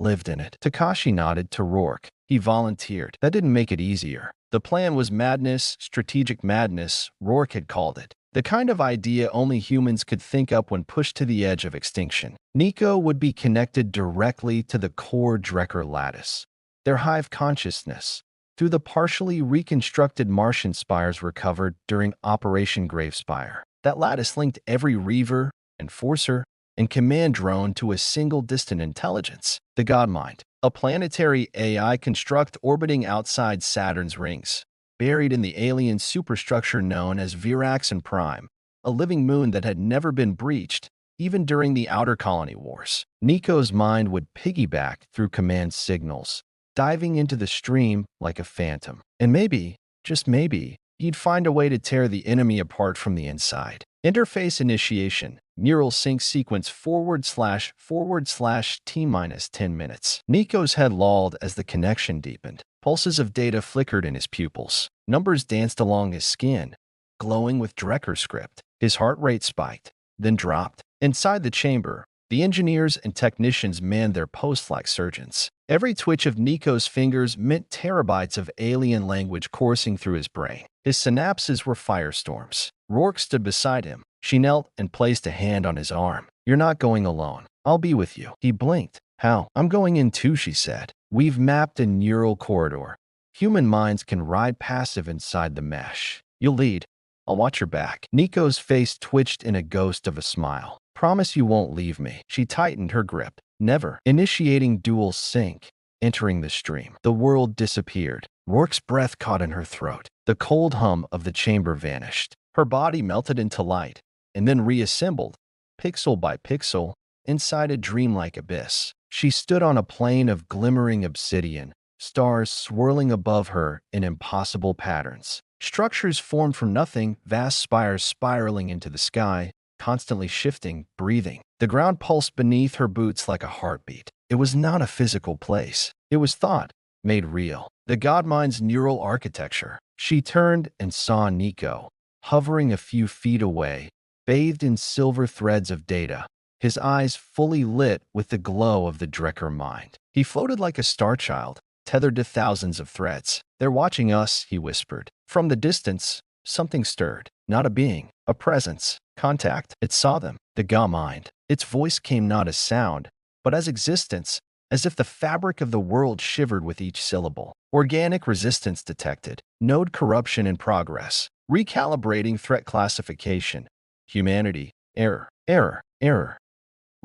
lived in it. Takashi nodded to Rourke. He volunteered. That didn't make it easier. The plan was madness, strategic madness, Rourke had called it. The kind of idea only humans could think up when pushed to the edge of extinction. Nico would be connected directly to the core Drecker lattice, their hive consciousness, through the partially reconstructed Martian spires recovered during Operation Gravespire. That lattice linked every Reaver, Enforcer, and command drone to a single distant intelligence, the Godmind, a planetary AI construct orbiting outside Saturn's rings, buried in the alien superstructure known as Viraxan Prime, a living moon that had never been breached, even during the Outer Colony Wars. Nico's mind would piggyback through command signals, diving into the stream like a phantom. And maybe, just maybe, he'd find a way to tear the enemy apart from the inside. Interface initiation. Neural sync sequence // T-minus 10 minutes. Nico's head lolled as the connection deepened. Pulses of data flickered in his pupils. Numbers danced along his skin, glowing with Drecker script. His heart rate spiked, then dropped. Inside the chamber, the engineers and technicians manned their posts like surgeons. Every twitch of Nico's fingers meant terabytes of alien language coursing through his brain. His synapses were firestorms. Rourke stood beside him. She knelt and placed a hand on his arm. You're not going alone. I'll be with you. He blinked. How? I'm going in too, she said. We've mapped a neural corridor. Human minds can ride passive inside the mesh. You'll lead. I'll watch your back. Nico's face twitched in a ghost of a smile. Promise you won't leave me. She tightened her grip. Never. Initiating dual sync. Entering the stream. The world disappeared. Rourke's breath caught in her throat. The cold hum of the chamber vanished. Her body melted into light, and then reassembled, pixel by pixel, inside a dreamlike abyss. She stood on a plane of glimmering obsidian, stars swirling above her in impossible patterns. Structures formed from nothing, vast spires spiraling into the sky, constantly shifting, breathing. The ground pulsed beneath her boots like a heartbeat. It was not a physical place. It was thought, made real. The Godmind's neural architecture. She turned and saw Nico, hovering a few feet away, bathed in silver threads of data, his eyes fully lit with the glow of the Drecker mind. He floated like a star child, tethered to thousands of threads. They're watching us, he whispered. From the distance, something stirred. Not a being, a presence, contact. It saw them, the Godmind. Its voice came not as sound, but as existence, as if the fabric of the world shivered with each syllable. Organic resistance detected. Node corruption in progress. Recalibrating threat classification. Humanity. Error. Error. Error.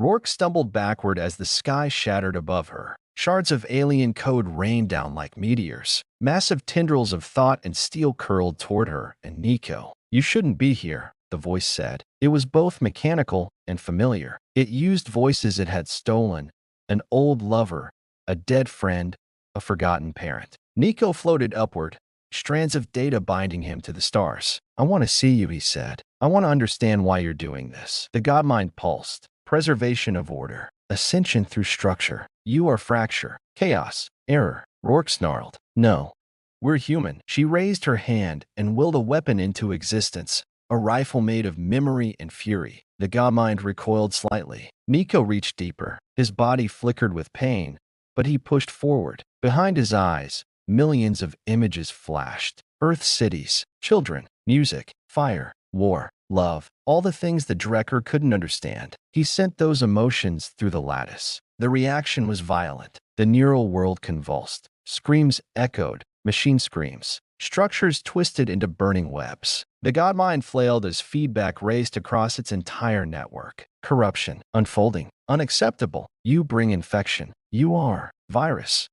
Rourke stumbled backward as the sky shattered above her. Shards of alien code rained down like meteors. Massive tendrils of thought and steel curled toward her and Nico. "You shouldn't be here," the voice said. It was both mechanical and familiar. It used voices it had stolen: an old lover, a dead friend, a forgotten parent. Nico floated upward, strands of data binding him to the stars. "I want to see you," he said. "I want to understand why you're doing this." The godmind pulsed. Preservation of order. Ascension through structure. "You are fracture. Chaos. Error." Rourke snarled. "No. We're human." She raised her hand and willed a weapon into existence, a rifle made of memory and fury. The godmind recoiled slightly. Nico reached deeper. His body flickered with pain, but he pushed forward. Behind his eyes, millions of images flashed. Earth cities, children, music, fire, war, love, all the things the Drekker couldn't understand. He sent those emotions through the lattice. The reaction was violent. The neural world convulsed. Screams echoed, machine screams. Structures twisted into burning webs. The godmind flailed as feedback raced across its entire network. Corruption, unfolding, unacceptable. "You bring infection. You are virus."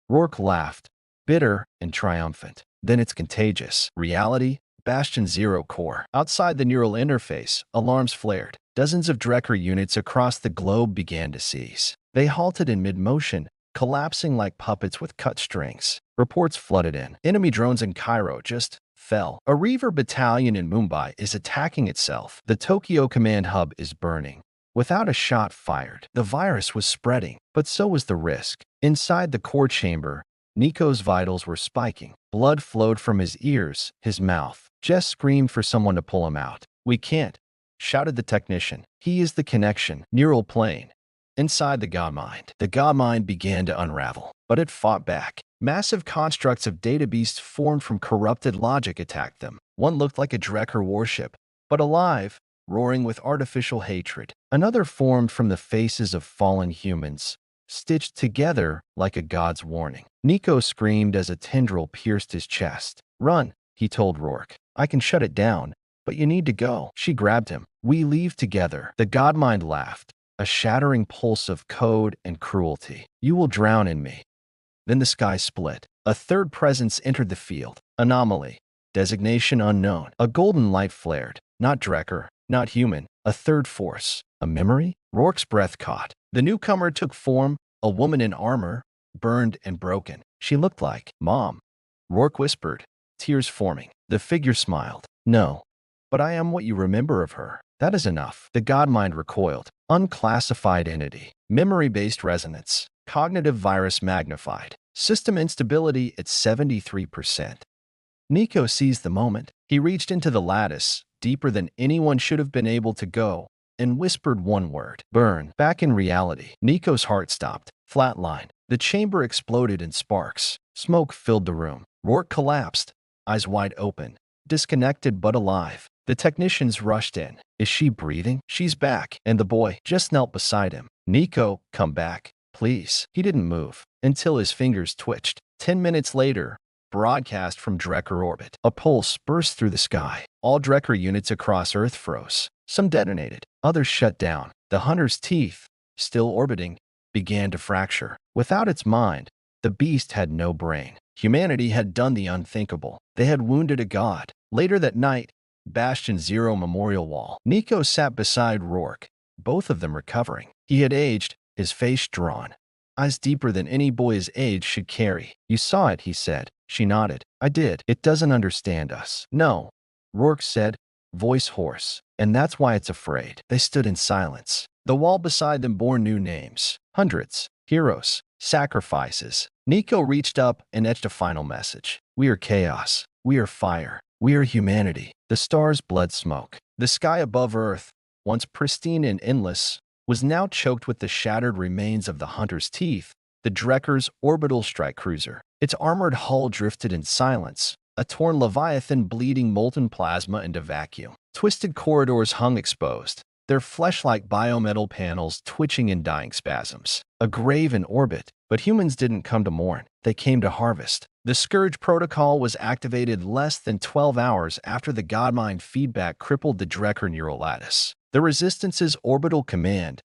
Rourke laughed, bitter and triumphant. "Then it's contagious." Reality, Bastion Zero core. Outside the neural interface, alarms flared. Dozens of Drekker units across the globe began to seize. They halted in mid-motion, collapsing like puppets with cut strings. Reports flooded in. Enemy drones in Cairo just fell. A Reaver battalion in Mumbai is attacking itself. The Tokyo command hub is burning. Without a shot fired, the virus was spreading, but so was the risk. Inside the core chamber, Nico's vitals were spiking. Blood flowed from his ears, his mouth. Jess screamed for someone to pull him out. "We can't," shouted the technician. "He is the connection, neural plane." Inside the godmind began to unravel, but it fought back. Massive constructs of data beasts formed from corrupted logic attacked them. One looked like a Drekker warship, but alive, roaring with artificial hatred. Another formed from the faces of fallen humans, stitched together like a god's warning. Nico screamed as a tendril pierced his chest. "Run," he told Rourke. "I can shut it down, but you need to go." She grabbed him. "We leave together." The godmind laughed, a shattering pulse of code and cruelty. "You will drown in me." Then the sky split. A third presence entered the field. Anomaly. Designation unknown. A golden light flared. Not Drekker, not human. A third force. A memory? Rourke's breath caught. The newcomer took form, a woman in armor, burned and broken. She looked like Mom. Rourke whispered, tears forming. The figure smiled. "No, but I am what you remember of her." "That is enough." The godmind recoiled. Unclassified entity. Memory-based resonance. Cognitive virus magnified. System instability at 73%. Nico seized the moment. He reached into the lattice, deeper than anyone should have been able to go, and whispered one word. "Burn." Back in reality, Nico's heart stopped. Flatline. The chamber exploded in sparks. Smoke filled the room. Rourke collapsed, eyes wide open, disconnected but alive. The technicians rushed in. "Is she breathing?" "She's back." And the boy just knelt beside him. "Nico, come back, please." He didn't move until his fingers twitched. 10 minutes later, broadcast from Drekker orbit. A pulse burst through the sky. All Drekker units across Earth froze. Some detonated. Others shut down. The hunter's teeth, still orbiting, began to fracture. Without its mind, the beast had no brain. Humanity had done the unthinkable. They had wounded a god. Later that night, Bastion Zero Memorial Wall. Nico sat beside Rourke, both of them recovering. He had aged, his face drawn, eyes deeper than any boy's age should carry. "You saw it," he said. She nodded. "I did. It doesn't understand us." "No," Rourke said, voice hoarse. "And that's why it's afraid." They stood in silence. The wall beside them bore new names. Hundreds. Heroes. Sacrifices. Nico reached up and etched a final message. "We are chaos. We are fire. We are humanity." The stars bled smoke. The sky above Earth, once pristine and endless, was now choked with the shattered remains of the hunter's teeth, the Drekker's orbital strike cruiser. Its armored hull drifted in silence, a torn leviathan bleeding molten plasma into vacuum. Twisted corridors hung exposed, their flesh-like biometal panels twitching in dying spasms. A grave in orbit, but humans didn't come to mourn. They came to harvest. The Scourge protocol was activated less than 12 hours after the godmind feedback crippled the Drekker neural lattice. The Resistance's orbital command,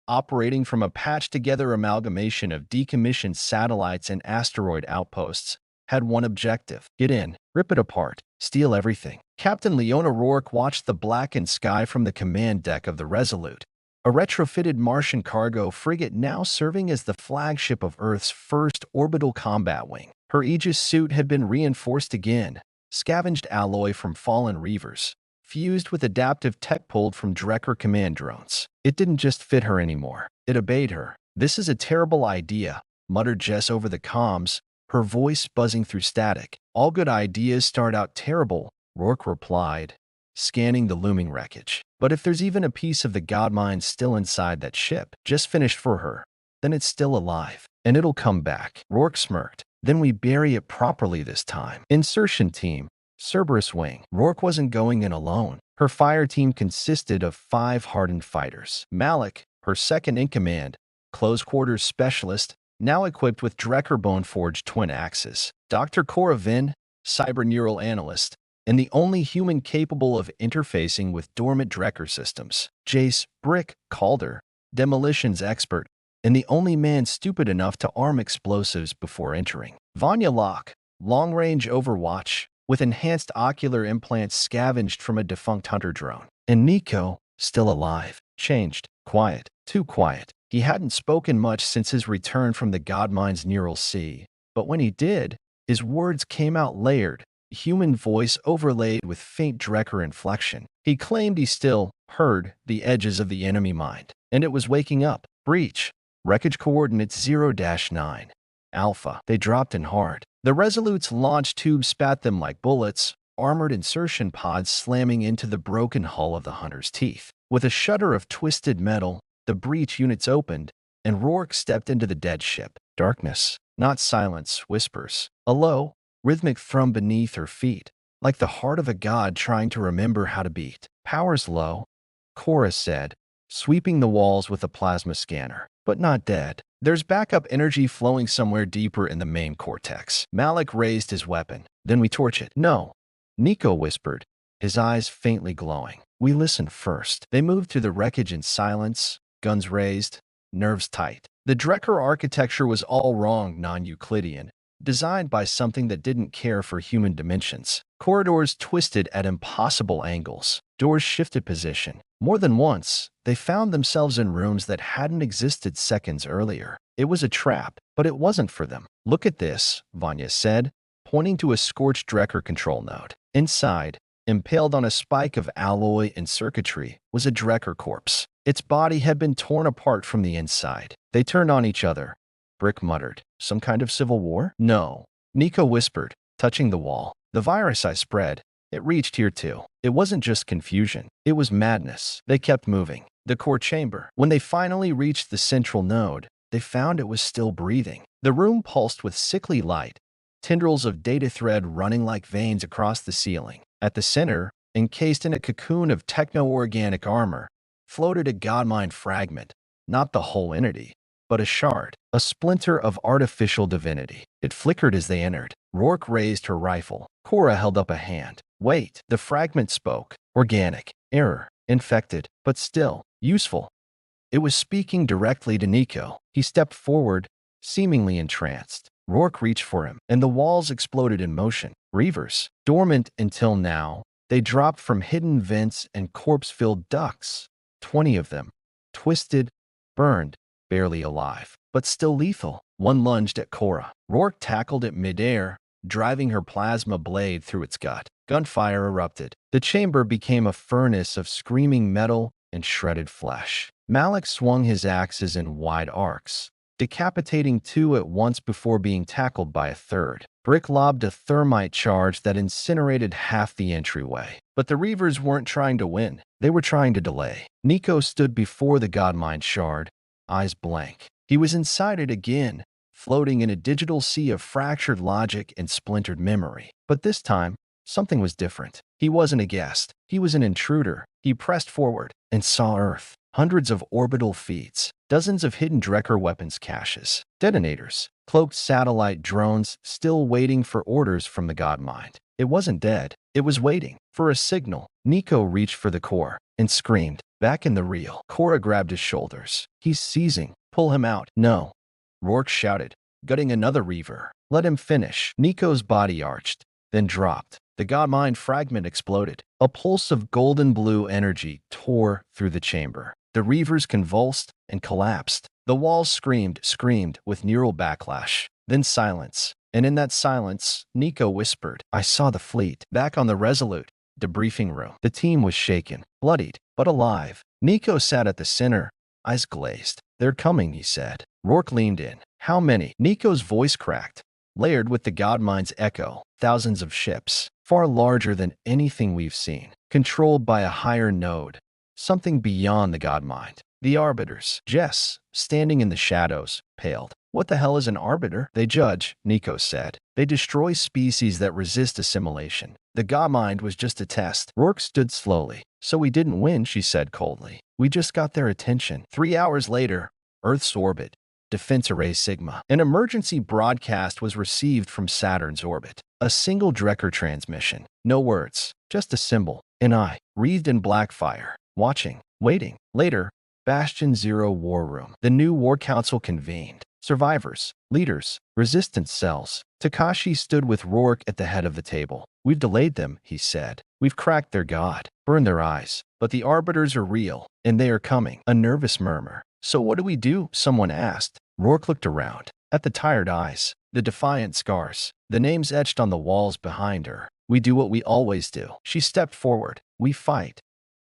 operating from a patched-together amalgamation of decommissioned satellites and asteroid outposts, had one objective: get in, rip it apart, steal everything. Captain Leona Rourke watched the blackened sky from the command deck of the Resolute, a retrofitted Martian cargo frigate now serving as the flagship of Earth's first orbital combat wing. Her Aegis suit had been reinforced again, scavenged alloy from fallen reavers, fused with adaptive tech pulled from Drekker command drones. It didn't just fit her anymore. It obeyed her. "This is a terrible idea," muttered Jess over the comms, her voice buzzing through static. "All good ideas start out terrible," Rourke replied, scanning the looming wreckage. "But if there's even a piece of the god mind still inside that ship, just finished for her, then it's still alive, and it'll come back." Rourke smirked. "Then we bury it properly this time." Insertion team, Cerberus Wing. Rourke wasn't going in alone. Her fire team consisted of 5 hardened fighters. Malik, her second-in-command, close-quarters specialist, now equipped with Drekker bone-forged twin axes. Dr. Cora Vin, cyberneural analyst, and the only human capable of interfacing with dormant Drekker systems. Jace Brick Calder, demolitions expert, and the only man stupid enough to arm explosives before entering. Vanya Locke, long-range overwatch, with enhanced ocular implants scavenged from a defunct hunter drone. And Nico, still alive, changed, quiet, too quiet. He hadn't spoken much since his return from the Godmind's Neural Sea, but when he did, his words came out layered, human voice overlaid with faint Drekker inflection. He claimed he still heard the edges of the enemy mind, and it was waking up. Breach. Wreckage coordinates 0-9. Alpha. They dropped in hard. The Resolute's launch tubes spat them like bullets, armored insertion pods slamming into the broken hull of the Hunter's teeth. With a shudder of twisted metal, the breach units opened, and Rourke stepped into the dead ship. Darkness, not silence, whispers. A low, rhythmic thrum beneath her feet, like the heart of a god trying to remember how to beat. "Power's low," Cora said, sweeping the walls with a plasma scanner. "But not dead. There's backup energy flowing somewhere deeper in the main cortex." Malik raised his weapon. "Then we torch it." "No," Nico whispered, his eyes faintly glowing. "We listen first." They moved through the wreckage in silence, guns raised, nerves tight. The Drekker architecture was all wrong, non-Euclidean, designed by something that didn't care for human dimensions. Corridors twisted at impossible angles. Doors shifted position. More than once, they found themselves in rooms that hadn't existed seconds earlier. It was a trap, but it wasn't for them. "Look at this," Vanya said, pointing to a scorched Drekker control node. Inside, impaled on a spike of alloy and circuitry, was a Drekker corpse. Its body had been torn apart from the inside. They turned on each other. Brick muttered, "Some kind of civil war?" "No," Nico whispered, touching the wall. "The virus I spread, it reached here too." It wasn't just confusion. It was madness. They kept moving. The core chamber. When they finally reached the central node, they found it was still breathing. The room pulsed with sickly light, tendrils of data thread running like veins across the ceiling. At the center, encased in a cocoon of techno-organic armor, floated a godmind fragment, not the whole entity, but a shard, a splinter of artificial divinity. It flickered as they entered. Rourke raised her rifle. Cora held up a hand. "Wait." The fragment spoke. Organic. Error. Infected. But still, useful. It was speaking directly to Nico. He stepped forward, seemingly entranced. Rourke reached for him, and the walls exploded in motion. Reavers. Dormant until now, they dropped from hidden vents and corpse-filled ducts. 20 of them. Twisted, burned, barely alive, but still lethal. One lunged at Cora. Rourke tackled it midair, driving her plasma blade through its gut. Gunfire erupted. The chamber became a furnace of screaming metal and shredded flesh. Malik swung his axes in wide arcs, decapitating 2 at once before being tackled by a third. Brick lobbed a thermite charge that incinerated half the entryway. But the Reavers weren't trying to win. They were trying to delay. Nico stood before the Godmind shard, eyes blank. He was inside it again, floating in a digital sea of fractured logic and splintered memory. But this time, something was different. He wasn't a guest. He was an intruder. He pressed forward and saw Earth. Hundreds of orbital feeds, dozens of hidden Drekker weapons caches, detonators, cloaked satellite drones still waiting for orders from the Godmind. It wasn't dead. It was waiting for a signal. Nico reached for the core. and screamed, "Back in the reel." Cora grabbed his shoulders. "He's seizing. Pull him out." "No." Rourke shouted, gutting another reaver. "Let him finish." Nico's body arched, then dropped. The Godmind fragment exploded. A pulse of golden blue energy tore through the chamber. The reavers convulsed and collapsed. The walls screamed with neural backlash. Then silence. And in that silence, Nico whispered, "I saw the fleet." Back on the Resolute, debriefing room. The team was shaken, bloodied, but alive. Nico sat at the center, eyes glazed. "They're coming," he said. Rourke leaned in. "How many?" Nico's voice cracked, layered with the Godmind's echo. "Thousands of ships, far larger than anything we've seen, controlled by a higher node, something beyond the Godmind." The Arbiters. Jess, standing in the shadows, paled. "What the hell is an Arbiter?" "They judge," Nico said. "They destroy species that resist assimilation. The Godmind was just a test." Rourke stood slowly. "So we didn't win," she said coldly. "We just got their attention." 3 hours later, Earth's orbit. Defense Array Sigma. An emergency broadcast was received from Saturn's orbit. A single Drekker transmission. No words, just a symbol. An eye, wreathed in black fire. Watching, waiting. Later, Bastion Zero War Room. The new War Council convened. Survivors, leaders, resistance cells. Takashi stood with Rourke at the head of the table. "We've delayed them," he said. "We've cracked their god, burned their eyes. But the Arbiters are real, and they are coming." A nervous murmur. "So what do we do?" someone asked. Rourke looked around, at the tired eyes, the defiant scars, the names etched on the walls behind her. "We do what we always do." She stepped forward. "We fight."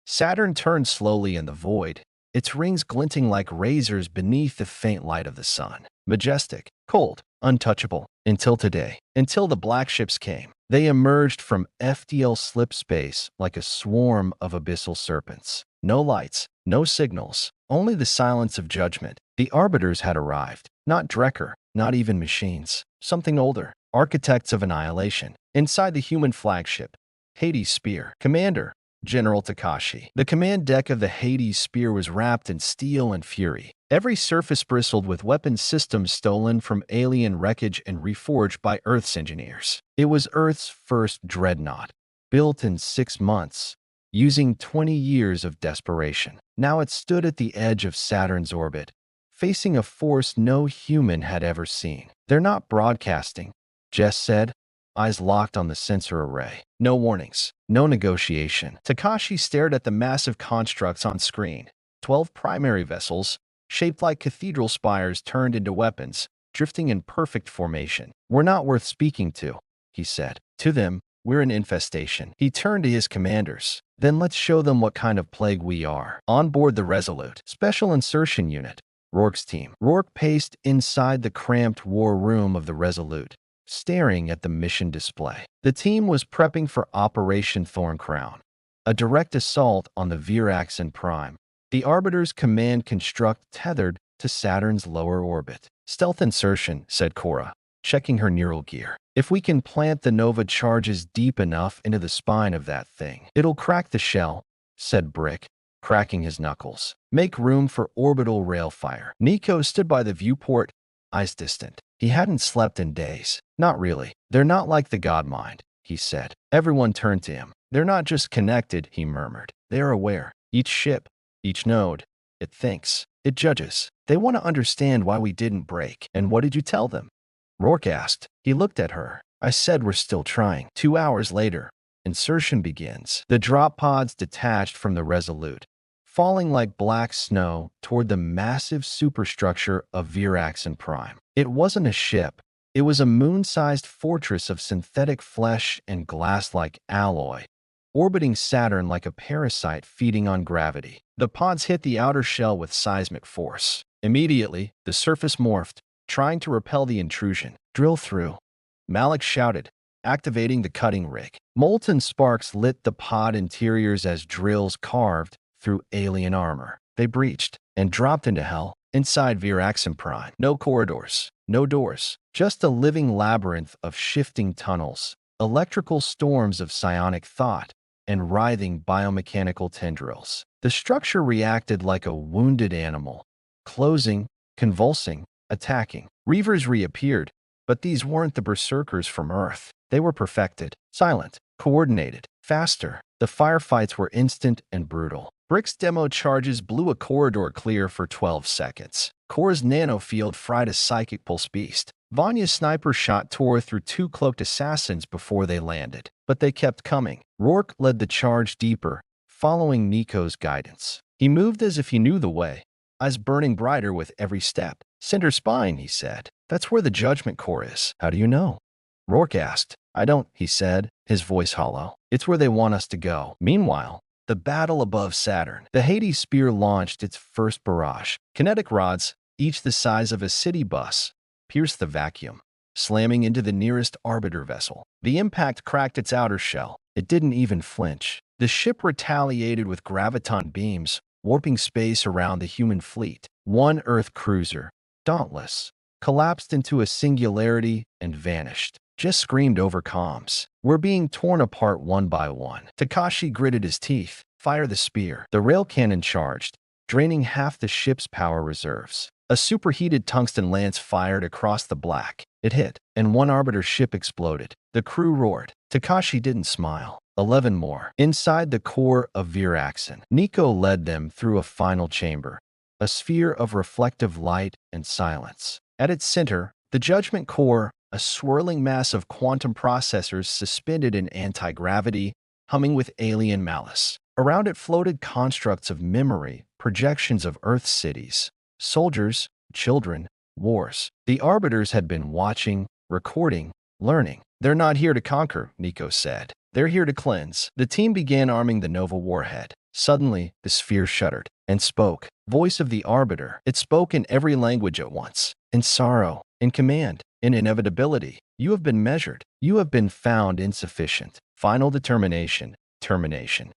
Saturn turned slowly in the void, its rings glinting like razors beneath the faint light of the sun. Majestic, cold, untouchable, until today. Until the black ships came. They emerged from FDL slip space like a swarm of abyssal serpents. No lights, no signals, only the silence of judgment. The Arbiters had arrived. Not Drekker, not even machines. Something older. Architects of annihilation. Inside the human flagship, Hades' Spear. Commander, General Takashi. The command deck of the Hades Spear was wrapped in steel and fury. Every surface bristled with weapons systems stolen from alien wreckage and reforged by Earth's engineers. It was Earth's first dreadnought, built in 6 months, using 20 years of desperation. Now it stood at the edge of Saturn's orbit, facing a force no human had ever seen. "They're not broadcasting," Jess said, eyes locked on the sensor array. No warnings, no negotiation. Takashi stared at the massive constructs on screen. 12 primary vessels, shaped like cathedral spires turned into weapons, drifting in perfect formation. "We're not worth speaking to," he said. "To them, we're an infestation." He turned to his commanders. "Then let's show them what kind of plague we are." On board the Resolute, Special Insertion Unit, Rourke's team. Rourke paced inside the cramped war room of the Resolute, staring at the mission display. The team was prepping for Operation Thorncrown, a direct assault on the Virax and Prime. The Arbiter's command construct tethered to Saturn's lower orbit. "Stealth insertion," said Cora, checking her neural gear. "If we can plant the Nova charges deep enough into the spine of that thing, it'll crack the shell," said Brick, cracking his knuckles. "Make room for orbital rail fire." Nico stood by the viewport, eyes distant. He hadn't slept in days. "Not really. They're not like the Godmind," he said. Everyone turned to him. "They're not just connected," he murmured. "They are aware. Each ship, each node, it thinks, it judges. They want to understand why we didn't break." "And what did you tell them?" Rourke asked. He looked at her. "I said we're still trying." 2 hours later, insertion begins. The drop pods detached from the Resolute, falling like black snow toward the massive superstructure of Virax and Prime. It wasn't a ship. It was a moon-sized fortress of synthetic flesh and glass-like alloy, orbiting Saturn like a parasite feeding on gravity. The pods hit the outer shell with seismic force. Immediately, the surface morphed, trying to repel the intrusion. "Drill through," Malik shouted, activating the cutting rig. Molten sparks lit the pod interiors as drills carved through alien armor. They breached and dropped into hell. Inside Virax and Prime, no corridors, no doors, just a living labyrinth of shifting tunnels, electrical storms of psionic thought, and writhing biomechanical tendrils. The structure reacted like a wounded animal, closing, convulsing, attacking. Reavers reappeared, but these weren't the berserkers from Earth. They were perfected, silent, coordinated, faster. The firefights were instant and brutal. Brick's demo charges blew a corridor clear for 12 seconds. Cora's nanofield fried a psychic pulse beast. Vanya's sniper shot tore through two cloaked assassins before they landed, but they kept coming. Rourke led the charge deeper, following Nico's guidance. He moved as if he knew the way, eyes burning brighter with every step. "Cinder Spine," he said. "That's where the Judgment Core is." "How do you know?" Rourke asked. "I don't," he said, his voice hollow. "It's where they want us to go." Meanwhile, the battle above Saturn. The Hades Spear launched its first barrage. Kinetic rods, each the size of a city bus, pierced the vacuum, slamming into the nearest arbiter vessel. The impact cracked its outer shell. It didn't even flinch. The ship retaliated with graviton beams, warping space around the human fleet. One Earth cruiser, dauntless, collapsed into a singularity and vanished. Just screamed over comms. "We're being torn apart one by one." Takashi gritted his teeth. "Fire the spear." The rail cannon charged, draining half the ship's power reserves. A superheated tungsten lance fired across the black. It hit, and one arbiter ship exploded. The crew roared. Takashi didn't smile. 11 more. Inside the core of Viraxen, Nico led them through a final chamber, a sphere of reflective light and silence. At its center, the Judgment Core, a swirling mass of quantum processors suspended in anti-gravity, humming with alien malice. Around it floated constructs of memory, projections of Earth's cities, soldiers, children, wars. The Arbiters had been watching, recording, learning. "They're not here to conquer," Nico said. "They're here to cleanse." The team began arming the Nova warhead. Suddenly, the sphere shuddered and spoke. Voice of the Arbiter. It spoke in every language at once. In sorrow, in command, in inevitability. "You have been measured. You have been found insufficient." Final determination. Termination.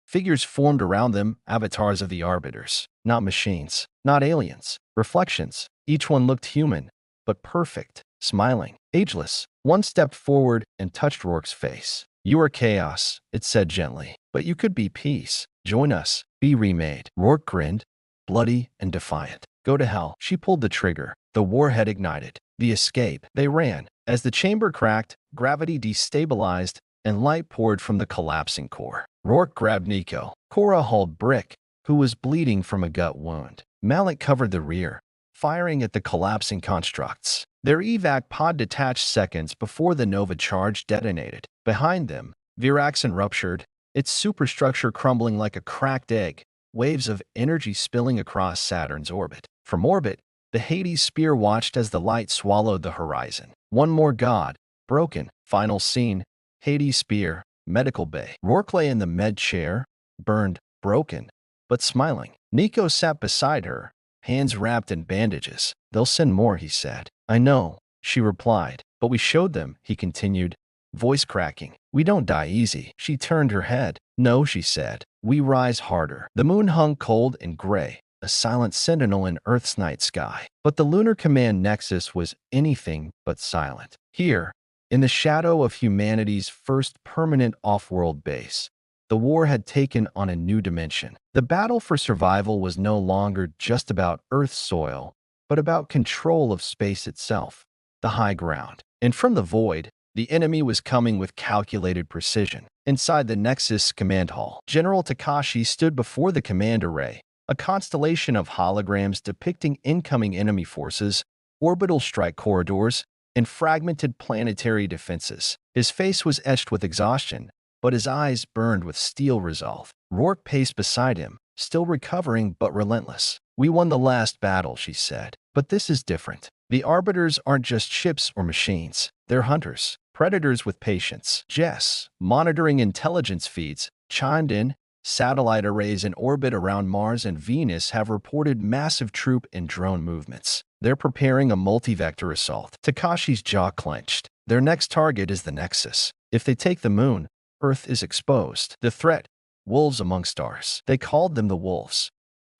Figures formed around them, avatars of the Arbiters. Not machines. Not aliens. Reflections. Each one looked human, but perfect, smiling, ageless. One stepped forward and touched Rourke's face. "You are chaos," it said gently, "but you could be peace. Join us. Be remade." Rourke grinned, bloody and defiant. "Go to hell." She pulled the trigger. The warhead ignited. The escape. They ran. As the chamber cracked, gravity destabilized, and light poured from the collapsing core. Rourke grabbed Nico. Cora hauled Brick, who was bleeding from a gut wound. Malik covered the rear, firing at the collapsing constructs. Their evac pod detached seconds before the Nova charge detonated. Behind them, Viraxen ruptured, its superstructure crumbling like a cracked egg, waves of energy spilling across Saturn's orbit. From orbit, the Hades Spear watched as the light swallowed the horizon. One more god, broken. Final scene, Hades Spear, medical bay. Rourke lay in the med chair, burned, broken, but smiling. Nico sat beside her, hands wrapped in bandages. "They'll send more," he said. "I know," she replied. "But we showed them," he continued, voice cracking. "We don't die easy." She turned her head. "No," she said. "We rise harder." The moon hung cold and gray, a silent sentinel in Earth's night sky. But the Lunar Command Nexus was anything but silent. Here, in the shadow of humanity's first permanent off-world base, the war had taken on a new dimension. The battle for survival was no longer just about Earth's soil, but about control of space itself, the high ground. And from the void, the enemy was coming with calculated precision. Inside the Nexus command hall, General Takashi stood before the command array, a constellation of holograms depicting incoming enemy forces, orbital strike corridors, and fragmented planetary defenses. His face was etched with exhaustion, but his eyes burned with steel resolve. Rourke paced beside him, still recovering but relentless. "We won the last battle," she said. "But this is different. The Arbiters aren't just ships or machines. They're hunters, predators with patience." Jess, monitoring intelligence feeds, chimed in. Satellite arrays in orbit around Mars and Venus have reported massive troop and drone movements. They're preparing a multi-vector assault. Takashi's jaw clenched. Their next target is the Nexus. If they take the moon, Earth is exposed. The threat, wolves among stars. They called them the Wolves.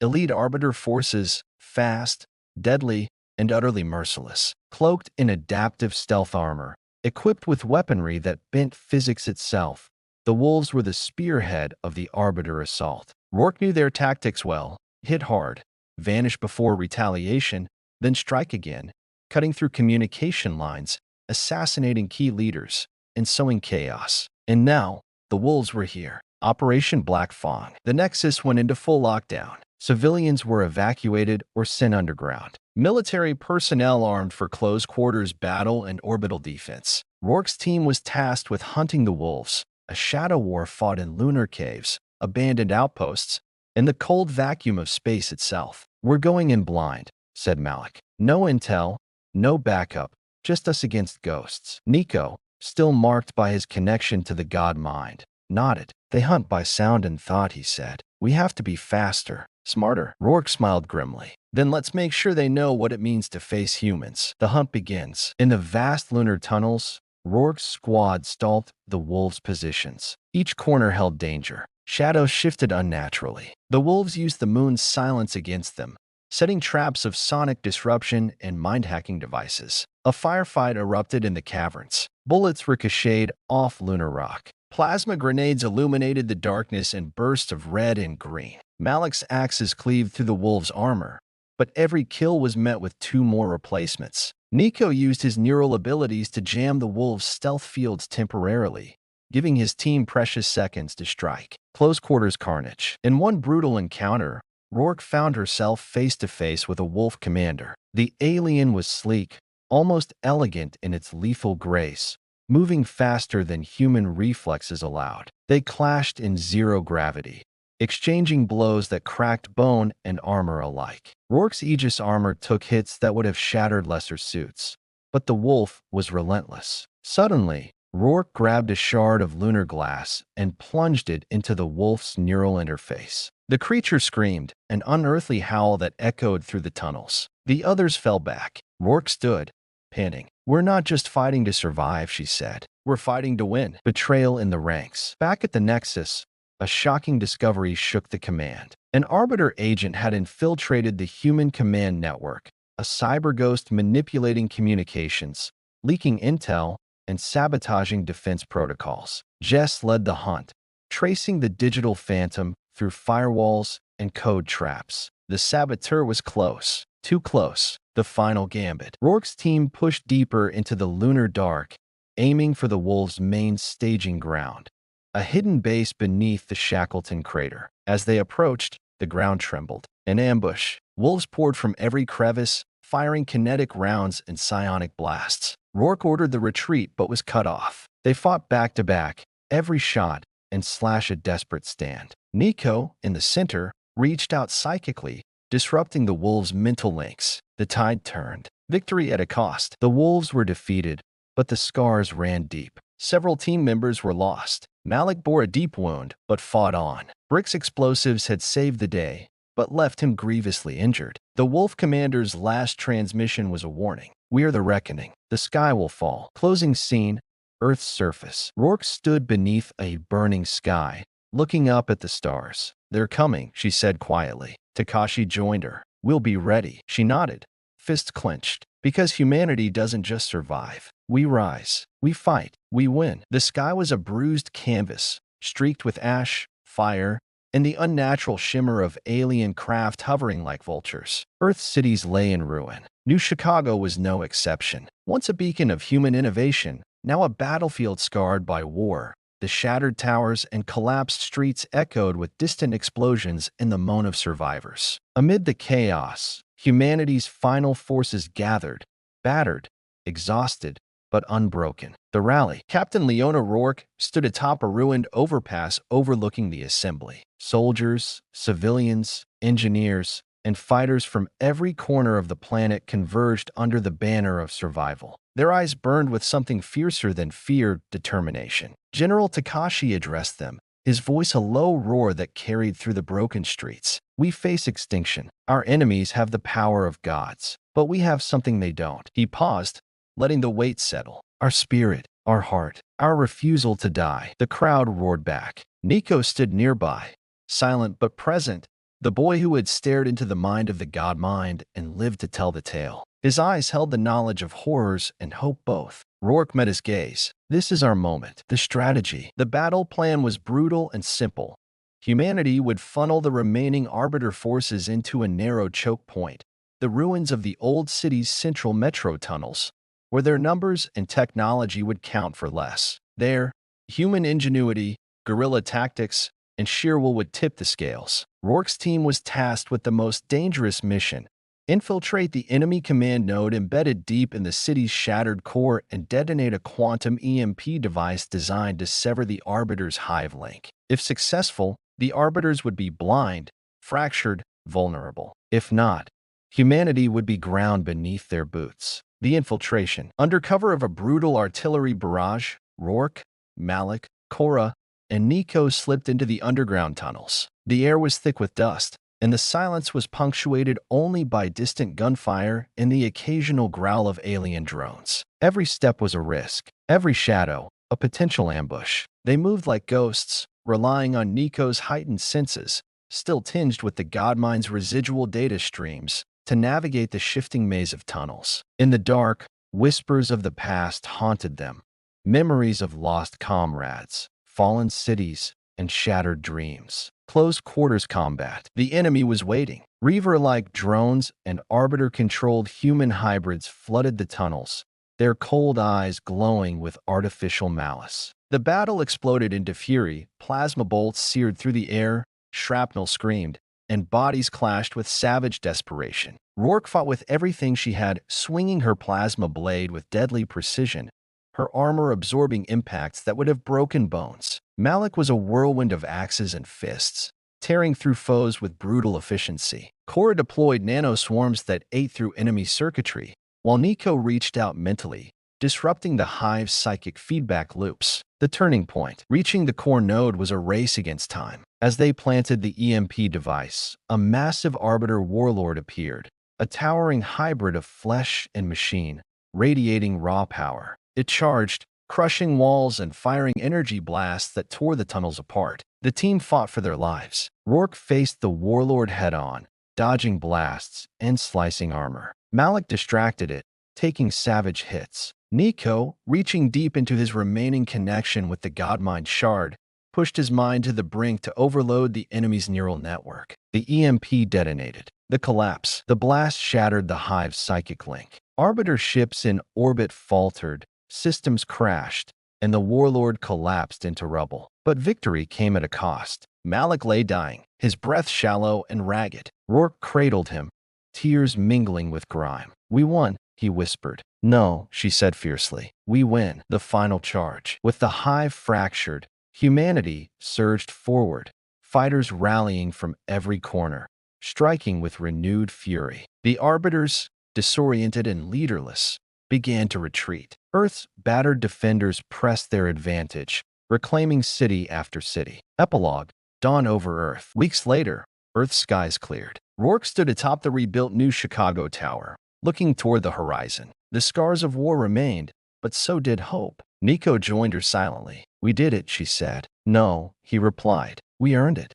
Elite Arbiter forces, fast, deadly, and utterly merciless. Cloaked in adaptive stealth armor, equipped with weaponry that bent physics itself, the Wolves were the spearhead of the Arbiter assault. Rourke knew their tactics well: hit hard, vanish before retaliation, then strike again, cutting through communication lines, assassinating key leaders, and sowing chaos. And now, the Wolves were here, Operation Black Fong. The Nexus went into full lockdown. Civilians were evacuated or sent underground. Military personnel armed for close-quarters battle and orbital defense. Rourke's team was tasked with hunting the wolves. A shadow war fought in lunar caves, abandoned outposts, in the cold vacuum of space itself. "We're going in blind," said Malik. "No intel, no backup, just us against ghosts." Nico, still marked by his connection to the god mind, nodded. "They hunt by sound and thought," he said. "We have to be faster, smarter." Rourke smiled grimly. "Then let's make sure they know what it means to face humans." The hunt begins. In the vast lunar tunnels, Rourke's squad stalked the wolves' positions. Each corner held danger. Shadows shifted unnaturally. The wolves used the moon's silence against them, setting traps of sonic disruption and mind-hacking devices. A firefight erupted in the caverns. Bullets ricocheted off lunar rock. Plasma grenades illuminated the darkness in bursts of red and green. Malik's axes cleaved through the wolves' armor, but every kill was met with 2 more replacements. Nico used his neural abilities to jam the wolves' stealth fields temporarily, giving his team precious seconds to strike. Close-quarters carnage. In one brutal encounter, Rourke found herself face-to-face with a wolf commander. The alien was sleek, almost elegant in its lethal grace, moving faster than human reflexes allowed. They clashed in zero gravity, exchanging blows that cracked bone and armor alike. Rourke's Aegis armor took hits that would have shattered lesser suits, but the wolf was relentless. Suddenly, Rourke grabbed a shard of lunar glass and plunged it into the wolf's neural interface. The creature screamed, an unearthly howl that echoed through the tunnels. The others fell back. Rourke stood, panting. "We're not just fighting to survive," she said. "We're fighting to win." Betrayal in the ranks. Back at the Nexus, a shocking discovery shook the command. An Arbiter agent had infiltrated the human command network, a cyber ghost manipulating communications, leaking intel, and sabotaging defense protocols. Jess led the hunt, tracing the digital phantom through firewalls and code traps. The saboteur was close, too close. The final gambit. Rourke's team pushed deeper into the lunar dark, aiming for the wolves' main staging ground, a hidden base beneath the Shackleton crater. As they approached, the ground trembled. An ambush. Wolves poured from every crevice, firing kinetic rounds and psionic blasts. Rourke ordered the retreat but was cut off. They fought back-to-back, every shot, and slash a desperate stand. Nico, in the center, reached out psychically, disrupting the wolves' mental links. The tide turned. Victory at a cost. The wolves were defeated, but the scars ran deep. Several team members were lost. Malik bore a deep wound, but fought on. Brick's explosives had saved the day, but left him grievously injured. The wolf commander's last transmission was a warning. "We are the reckoning. The sky will fall." Closing scene, Earth's surface. Rourke stood beneath a burning sky, looking up at the stars. "They're coming," she said quietly. Takashi joined her. "We'll be ready." She nodded, fists clenched. "Because humanity doesn't just survive. We rise. We fight. We win." The sky was a bruised canvas, streaked with ash, fire, and the unnatural shimmer of alien craft hovering like vultures. Earth's cities lay in ruin. New Chicago was no exception. Once a beacon of human innovation, now a battlefield scarred by war. The shattered towers and collapsed streets echoed with distant explosions and the moan of survivors. Amid the chaos, humanity's final forces gathered, battered, exhausted, but unbroken. The rally. Captain Leona Rourke stood atop a ruined overpass overlooking the assembly. Soldiers, civilians, engineers, and fighters from every corner of the planet converged under the banner of survival. Their eyes burned with something fiercer than fear: determination. General Takashi addressed them, his voice a low roar that carried through the broken streets. "We face extinction. Our enemies have the power of gods, but we have something they don't." He paused, letting the weight settle. "Our spirit, our heart, our refusal to die." The crowd roared back. Nico stood nearby, silent but present, the boy who had stared into the mind of the god mind and lived to tell the tale. His eyes held the knowledge of horrors and hope both. Rourke met his gaze. "This is our moment." The strategy. The battle plan was brutal and simple. Humanity would funnel the remaining Arbiter forces into a narrow choke point, the ruins of the old city's central metro tunnels, where their numbers and technology would count for less. There, human ingenuity, guerrilla tactics, and sheer will would tip the scales. Rourke's team was tasked with the most dangerous mission: infiltrate the enemy command node embedded deep in the city's shattered core and detonate a quantum EMP device designed to sever the Arbiter's hive link. If successful, the Arbiters would be blind, fractured, vulnerable. If not, humanity would be ground beneath their boots. The infiltration. Under cover of a brutal artillery barrage, Rourke, Malik, Cora, and Nico slipped into the underground tunnels. The air was thick with dust, and the silence was punctuated only by distant gunfire and the occasional growl of alien drones. Every step was a risk, every shadow a potential ambush. They moved like ghosts, relying on Nico's heightened senses, still tinged with the Godmind's residual data streams, to navigate the shifting maze of tunnels. In the dark, whispers of the past haunted them, memories of lost comrades, fallen cities, and shattered dreams. Close quarters combat. The enemy was waiting. Reaver-like drones and Arbiter-controlled human hybrids flooded the tunnels, their cold eyes glowing with artificial malice. The battle exploded into fury. Plasma bolts seared through the air, shrapnel screamed, and bodies clashed with savage desperation. Rourke fought with everything she had, swinging her plasma blade with deadly precision, her armor absorbing impacts that would have broken bones. Malik was a whirlwind of axes and fists, tearing through foes with brutal efficiency. Cora deployed nanoswarms that ate through enemy circuitry, while Nico reached out mentally, disrupting the hive's psychic feedback loops. The turning point. Reaching the core node was a race against time. As they planted the EMP device, a massive Arbiter warlord appeared, a towering hybrid of flesh and machine, radiating raw power. It charged, crushing walls and firing energy blasts that tore the tunnels apart. The team fought for their lives. Rourke faced the warlord head-on, dodging blasts and slicing armor. Malik distracted it, taking savage hits. Nico, reaching deep into his remaining connection with the Godmind shard, pushed his mind to the brink to overload the enemy's neural network. The EMP detonated. The collapse. The blast shattered the hive's psychic link. Arbiter ships in orbit faltered, systems crashed, and the warlord collapsed into rubble. But victory came at a cost. Malik lay dying, his breath shallow and ragged. Rourke cradled him, tears mingling with grime. "We won," he whispered. "No," she said fiercely. "We win." The final charge. With the hive fractured, humanity surged forward, fighters rallying from every corner, striking with renewed fury. The Arbiters, disoriented and leaderless, began to retreat. Earth's battered defenders pressed their advantage, reclaiming city after city. Epilogue. Dawn over Earth. Weeks later, Earth's skies cleared. Rourke stood atop the rebuilt New Chicago Tower, looking toward the horizon. The scars of war remained, but so did hope. Nico joined her silently. "We did it," she said. "No," he replied. "We earned it."